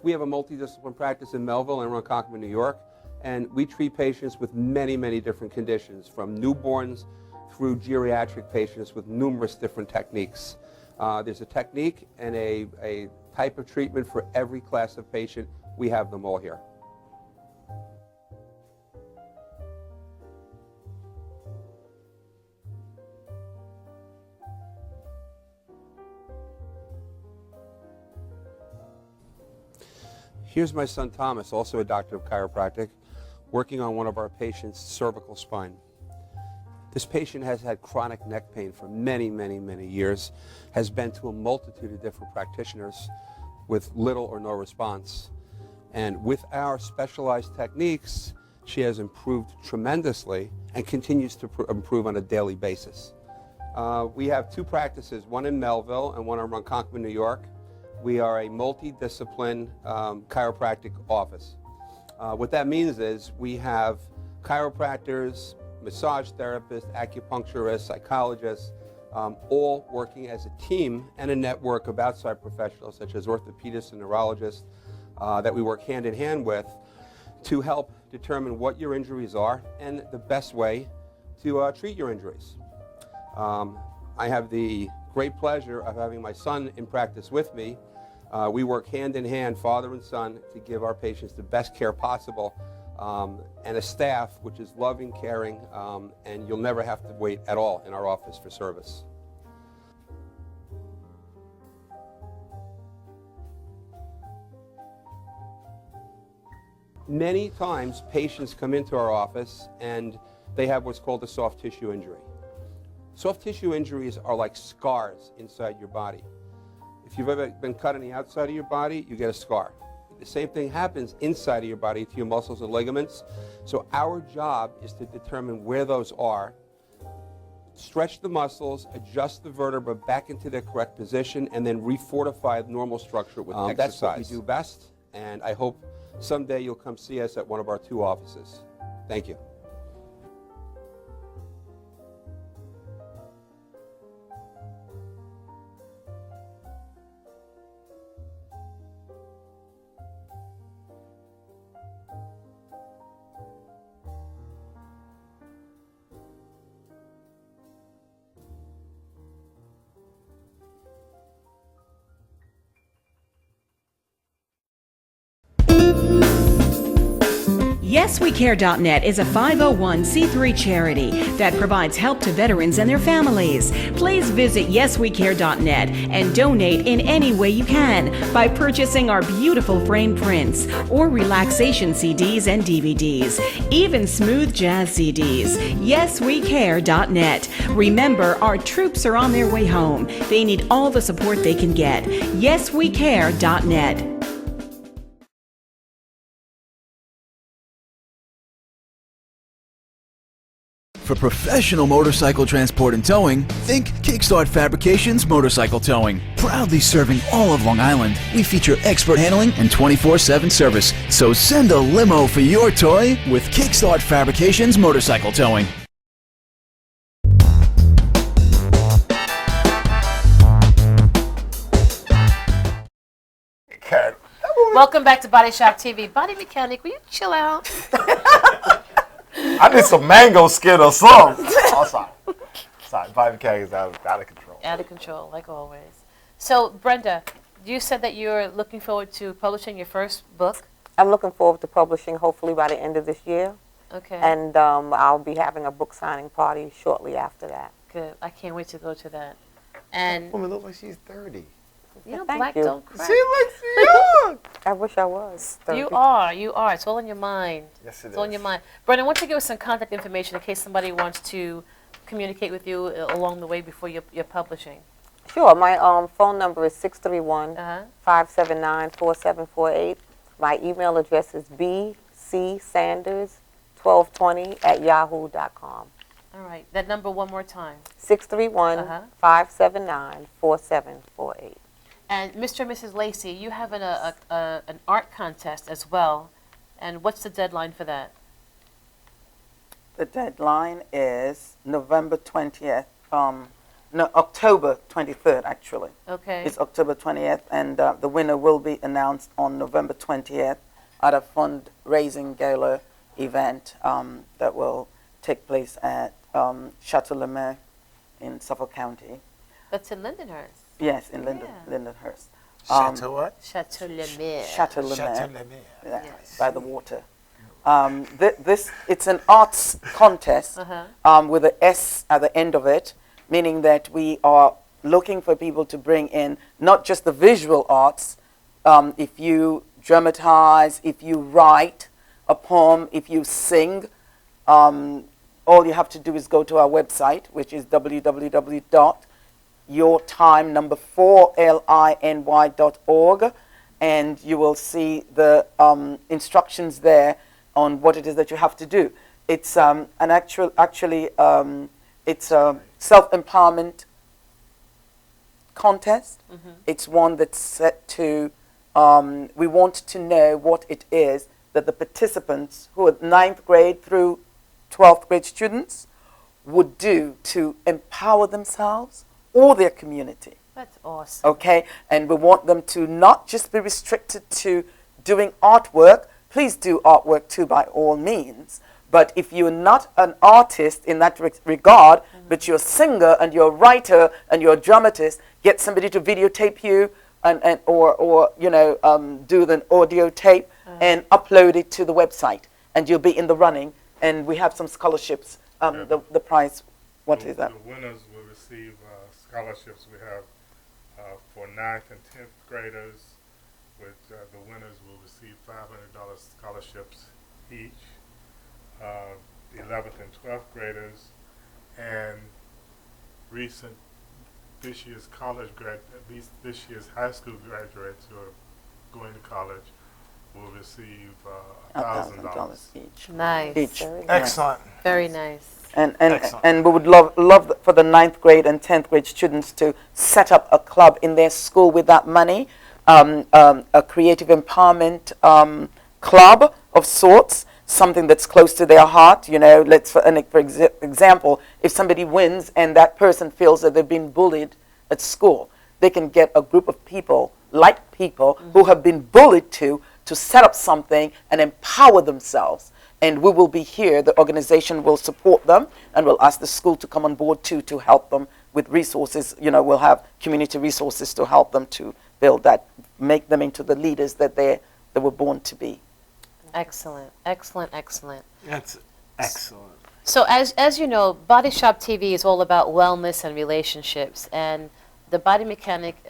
We have a multidiscipline practice in Melville and Ronkonkoma, New York, and we treat patients with many, many different conditions, from newborns through geriatric patients with numerous different techniques. There's a technique and a type of treatment for every class of patient. We have them all here. Here's my son Thomas, also a doctor of chiropractic, working on one of our patients' cervical spine. This patient has had chronic neck pain for many, many, many years, has been to a multitude of different practitioners with little or no response. And with our specialized techniques, she has improved tremendously and continues to improve on a daily basis. We have two practices, one in Melville and one in Ronkonkoma, New York. We are a multidiscipline chiropractic office. What that means is we have chiropractors, massage therapists, acupuncturists, psychologists, all working as a team and a network of outside professionals such as orthopedists and neurologists that we work hand in hand with to help determine what your injuries are and the best way to treat your injuries. I have the great pleasure of having my son in practice with me. We work hand in hand, father and son, to give our patients the best care possible, and a staff which is loving, caring, and you'll never have to wait at all in our office for service. Many times patients come into our office and they have what's called a soft tissue injury. Soft tissue injuries are like scars inside your body. If you've ever been cut on the outside of your body, you get a scar. The same thing happens inside of your body to your muscles and ligaments. So our job is to determine where those are, stretch the muscles, adjust the vertebra back into their correct position, and then refortify the normal structure with exercise. That's what we do best, and I hope someday you'll come see us at one of our two offices. Thank you. YesWeCare.net is a 501c3 charity that provides help to veterans and their families. Please visit YesWeCare.net and donate in any way you can by purchasing our beautiful frame prints or relaxation CDs and DVDs, even smooth jazz CDs. YesWeCare.net. Remember, our troops are on their way home. They need all the support they can get. YesWeCare.net. For professional motorcycle transport and towing, think Kickstart Fabrications Motorcycle Towing. Proudly serving all of Long Island, we feature expert handling and 24/7 service. So send a limo for your toy with Kickstart Fabrications Motorcycle Towing. Welcome back to Body Shop TV. Body Mechanic, will you chill out? I need some mango skin or something. Oh, sorry. Body Mechanic is out of control. Out of control, like always. So, Brenda, you said that you're looking forward to publishing your first book. I'm looking forward to publishing hopefully by the end of this year. Okay. And I'll be having a book signing party shortly after that. Good. I can't wait to go to that. And that woman looks like she's 30. You know, Thank black you. don't crack. She looks young. I wish I was 30. You are. It's all in your mind. Yes, It's all in your mind. Brendan, why don't you give us some contact information in case somebody wants to communicate with you along the way before you're publishing? Sure. My phone number is 631-579-4748. My email address is bcsanders1220@yahoo.com. All right. That number one more time. 631-579-4748. And Mr. and Mrs. Lacey, you have an art contest as well. And what's the deadline for that? The deadline is November 20th from No, October 23rd, actually. Okay. It's October 20th, and the winner will be announced on November 20th at a fundraising gala event that will take place at Chateau Le Maire in Suffolk County. That's in Lindenhurst. Yes, in Lindenhurst. Chateau what? Chateau Le Maire. Chateau Le Chateau Maire. Le Maire. Yeah, by the water. It's an arts contest with an S at the end of it, meaning that we are looking for people to bring in not just the visual arts. If you dramatize, if you write a poem, if you sing, all you have to do is go to our website, which is www.yourtime4liny.org, and you will see the instructions there on what it is that you have to do. It's it's a self-empowerment contest. It's one that's set to, we want to know what it is that the participants, who are 9th grade through 12th grade students, would do to empower themselves or their community. That's awesome. Okay, and we want them to not just be restricted to doing artwork. Please do artwork too, by all means. But if you're not an artist in that regard, but you're a singer and you're a writer and you're a dramatist, get somebody to videotape you or do an audio tape and upload it to the website, and you'll be in the running. And we have some scholarships. The prize, what is that? The winners will receive scholarships. We have for 9th and 10th graders, which the winners will receive $500 scholarships each. 11th and 12th graders, and this year's college this year's high school graduates who are going to college will receive $1,000 each. Nice. Each. Excellent. Very nice. And we would love for the 9th grade and 10th grade students to set up a club in their school with that money, a creative empowerment club of sorts, something that's close to their heart. For example, if somebody wins and that person feels that they've been bullied at school, they can get a group of people, like people who have been bullied to set up something and empower themselves. And we will be here. The organization will support them, and we'll ask the school to come on board too, to help them with resources. We'll have community resources to help them to build that, make them into the leaders that they were born to be. Excellent, excellent, excellent. That's excellent. So as you know, Body Shop TV is all about wellness and relationships, and the body mechanic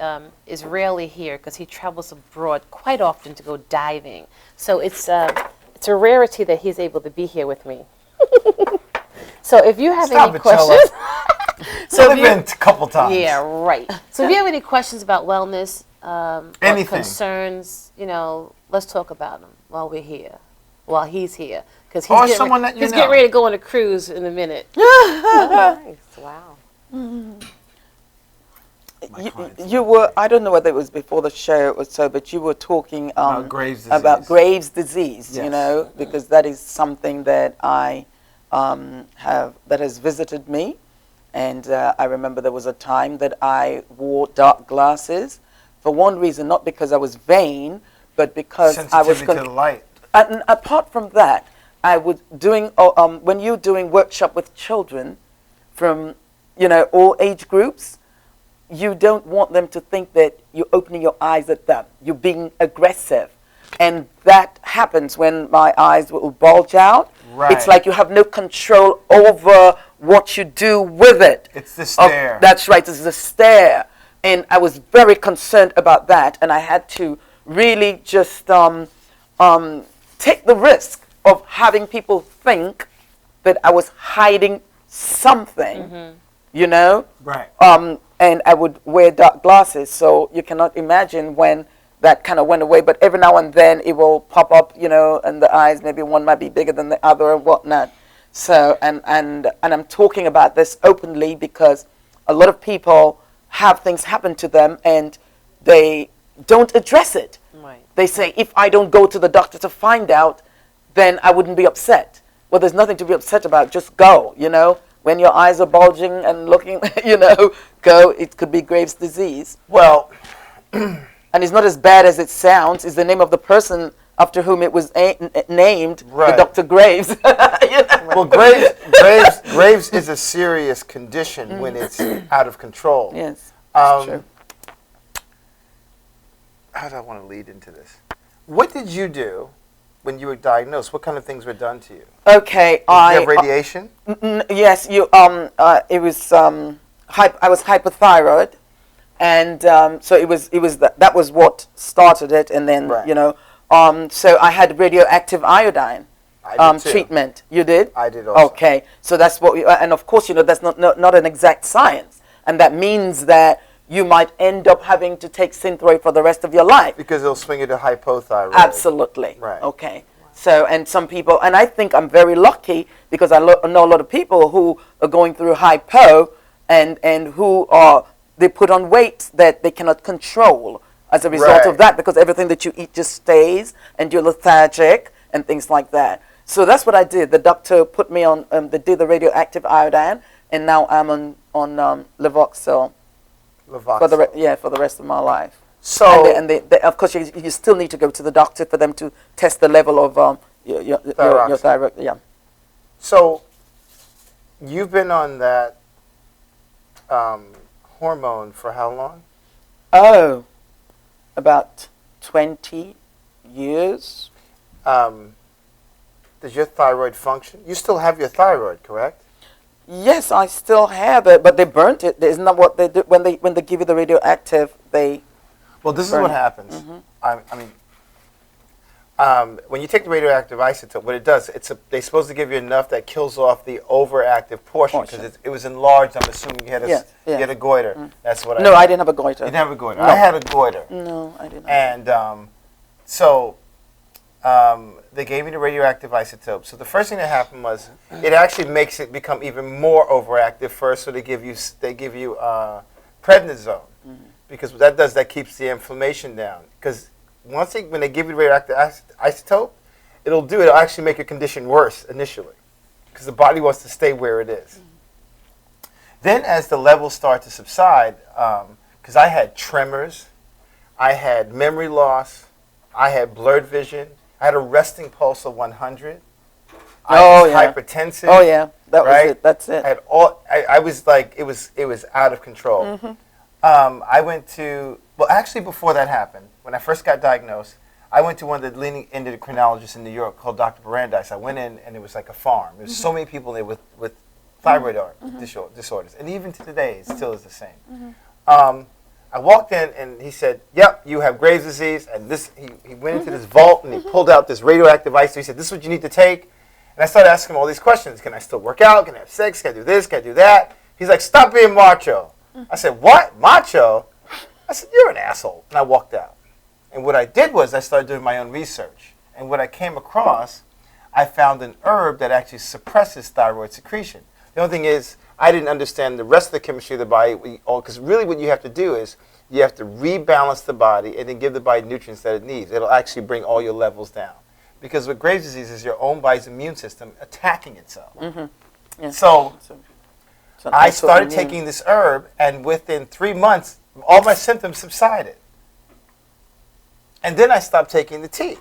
is rarely here because he travels abroad quite often to go diving. So it's a rarity that he's able to be here with me. So if you have any questions, so I've been a couple times. Yeah, right. So if you have any questions about wellness, or concerns, let's talk about them while we're here, while he's here, because he's getting ready to go on a cruise in a minute. Nice. Wow. You were, I don't know whether it was before the show or so, but you were talking about Graves' disease, yes. Because that is something that I that has visited me. And I remember there was a time that I wore dark glasses for one reason, not because I was vain, but because I was... Sensitivity to the light. And apart from that, I was doing, when you're doing workshop with children from, all age groups, you don't want them to think that you're opening your eyes at them. You're being aggressive. And that happens when my eyes will bulge out. Right. It's like you have no control over what you do with it. It's the stare. That's right, it's the stare. And I was very concerned about that, and I had to really just take the risk of having people think that I was hiding something, Right. And I would wear dark glasses, so you cannot imagine when that kind of went away. But every now and then it will pop up, and the eyes, maybe one might be bigger than the other and whatnot. So, and I'm talking about this openly because a lot of people have things happen to them and they don't address it. Right. They say, if I don't go to the doctor to find out, then I wouldn't be upset. Well, there's nothing to be upset about. Just go, when your eyes are bulging and looking, go, it could be Graves' disease. Well, and it's not as bad as it sounds. It's the name of the person after whom it was named, Right. Dr. Graves. Well, Graves is a serious condition when it's out of control. Yes, that's true. How do I want to lead into this? What did you do when you were diagnosed? What kind of things were done to you? Okay, Did you have radiation? Yes, it was I was hypothyroid, and so it was that was what started it, and then so I had radioactive iodine I did too. treatment. You did? I did also. Okay, so that's what and of course that's not an exact science, and that means that you might end up having to take Synthroid for the rest of your life. Because it'll swing you to hypothyroid. Absolutely. Right. Okay. So, and some people, and I think I'm very lucky because I know a lot of people who are going through hypo and who they put on weight that they cannot control as a result of that, because everything that you eat just stays and you're lethargic and things like that. So that's what I did. The doctor put me on, they did the radioactive iodine, and now I'm on Levoxil. For the rest of my life. So, and they of course you still need to go to the doctor for them to test the level of your thyroid. Yeah. So you've been on that hormone for how long? Oh, about 20 years. Does your thyroid function? You still have your thyroid, correct? Yes, I still have it, but they burnt it. Isn't that what they do when they give you the radioactive? Well, this is what happens. When you take the radioactive isotope, what it does, they're supposed to give you enough that kills off the overactive portion because it was enlarged. I'm assuming you had a goiter. That's what. No, I didn't have a goiter. You didn't have a goiter. No. I had a goiter. No, I didn't. And they gave me the radioactive isotope. So the first thing that happened was it actually makes it become even more overactive first. So they give you prednisone because what that keeps the inflammation down. Because when they give you the radioactive isotope, it'll actually make your condition worse initially because the body wants to stay where it is. Then as the levels start to subside, because I had tremors, I had memory loss, I had blurred vision. I had a resting pulse of 100. I was hypertensive. Oh yeah, that was it. That's it. I had I was like it was out of control. I went to actually before that happened, when I first got diagnosed, I went to one of the leading endocrinologists in New York called Dr. Brandeis. I went in and it was like a farm. There was so many people there with thyroid disorders, and even to today it still is the same. I walked in and he said, "Yep, you have Graves' disease." And this, he went into this vault and he pulled out this radioactive isotope. He said, "This is what you need to take." And I started asking him all these questions. Can I still work out? Can I have sex? Can I do this? Can I do that? He's like, "Stop being macho." I said, "What? Macho?" I said, "You're an asshole." And I walked out. And what I did was I started doing my own research. And what I came across, I found an herb that actually suppresses thyroid secretion. The only thing is, I didn't understand the rest of the chemistry of the body, because really what you have to do is you have to rebalance the body and then give the body nutrients that it needs. It'll actually bring all your levels down. Because what Graves' disease is your own body's immune system attacking itself. Yeah. So I started taking this herb, and within 3 months, all my symptoms subsided. And then I stopped taking the tea.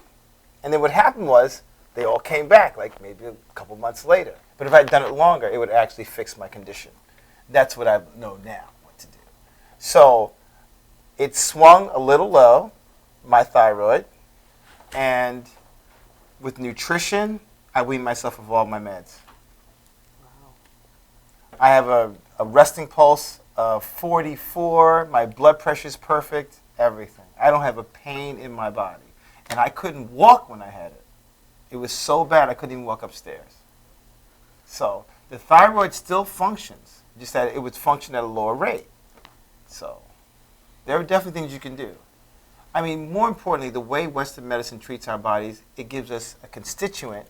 And then what happened was, they all came back, like maybe a couple months later. But if I had done it longer, it would actually fix my condition. That's what I know now what to do. So it swung a little low, my thyroid, and with nutrition, I weaned myself of all my meds. Wow. I have a resting pulse of 44, my blood pressure is perfect, everything. I don't have a pain in my body. And I couldn't walk when I had it. It was so bad I couldn't even walk upstairs. So the thyroid still functions, just that it would function at a lower rate. So there are definitely things you can do. I mean, more importantly, the way Western medicine treats our bodies, it gives us a constituent,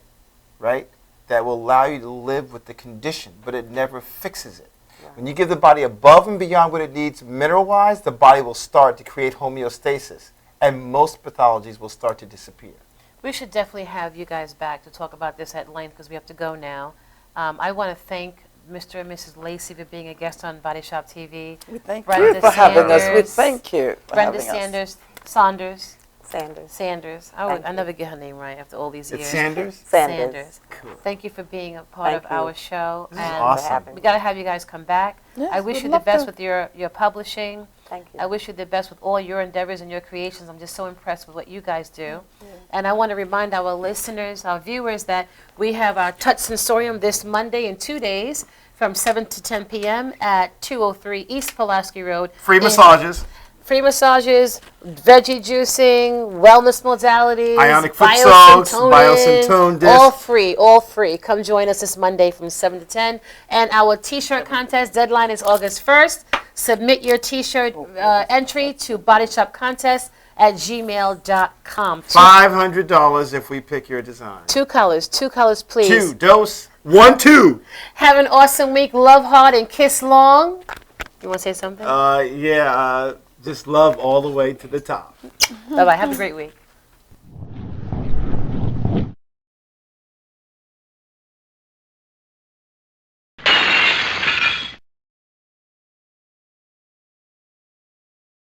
right, that will allow you to live with the condition, but it never fixes it. Yeah. When you give the body above and beyond what it needs mineral-wise, the body will start to create homeostasis, and most pathologies will start to disappear. We should definitely have you guys back to talk about this at length because we have to go now. I want to thank Mr. and Mrs. Lacey for being a guest on Body Shop TV. We thank you for having us. We thank you for Brenda having us. Saunders. Sanders. I never get her name right after all these years. It's Sanders? Sanders. Cool. Thank you for being a part Thank of you. our show. This is and awesome. we got to have you guys come back. Yes, I wish we'd you the love best to. with your publishing. Thank you. I wish you the best with all your endeavors and your creations. I'm just so impressed with what you guys do. And I want to remind our listeners, our viewers, that we have our Touch Sensorium this Monday in 2 days from 7 to 10 p.m. at 203 East Pulaski Road. Free massages. Free massages, veggie juicing, wellness modalities, Ionic foot soaks, biosyntone disc. all free. Come join us this Monday from 7 to 10. And our t-shirt contest deadline is August 1st. Submit your t-shirt entry to bodyshopcontest@gmail.com. $500 if we pick your design. Two colors, please. 2 dose, 1 2. Have an awesome week. Love hard and kiss long. You want to say something? Just love all the way to the top. Bye-bye. Have a great week.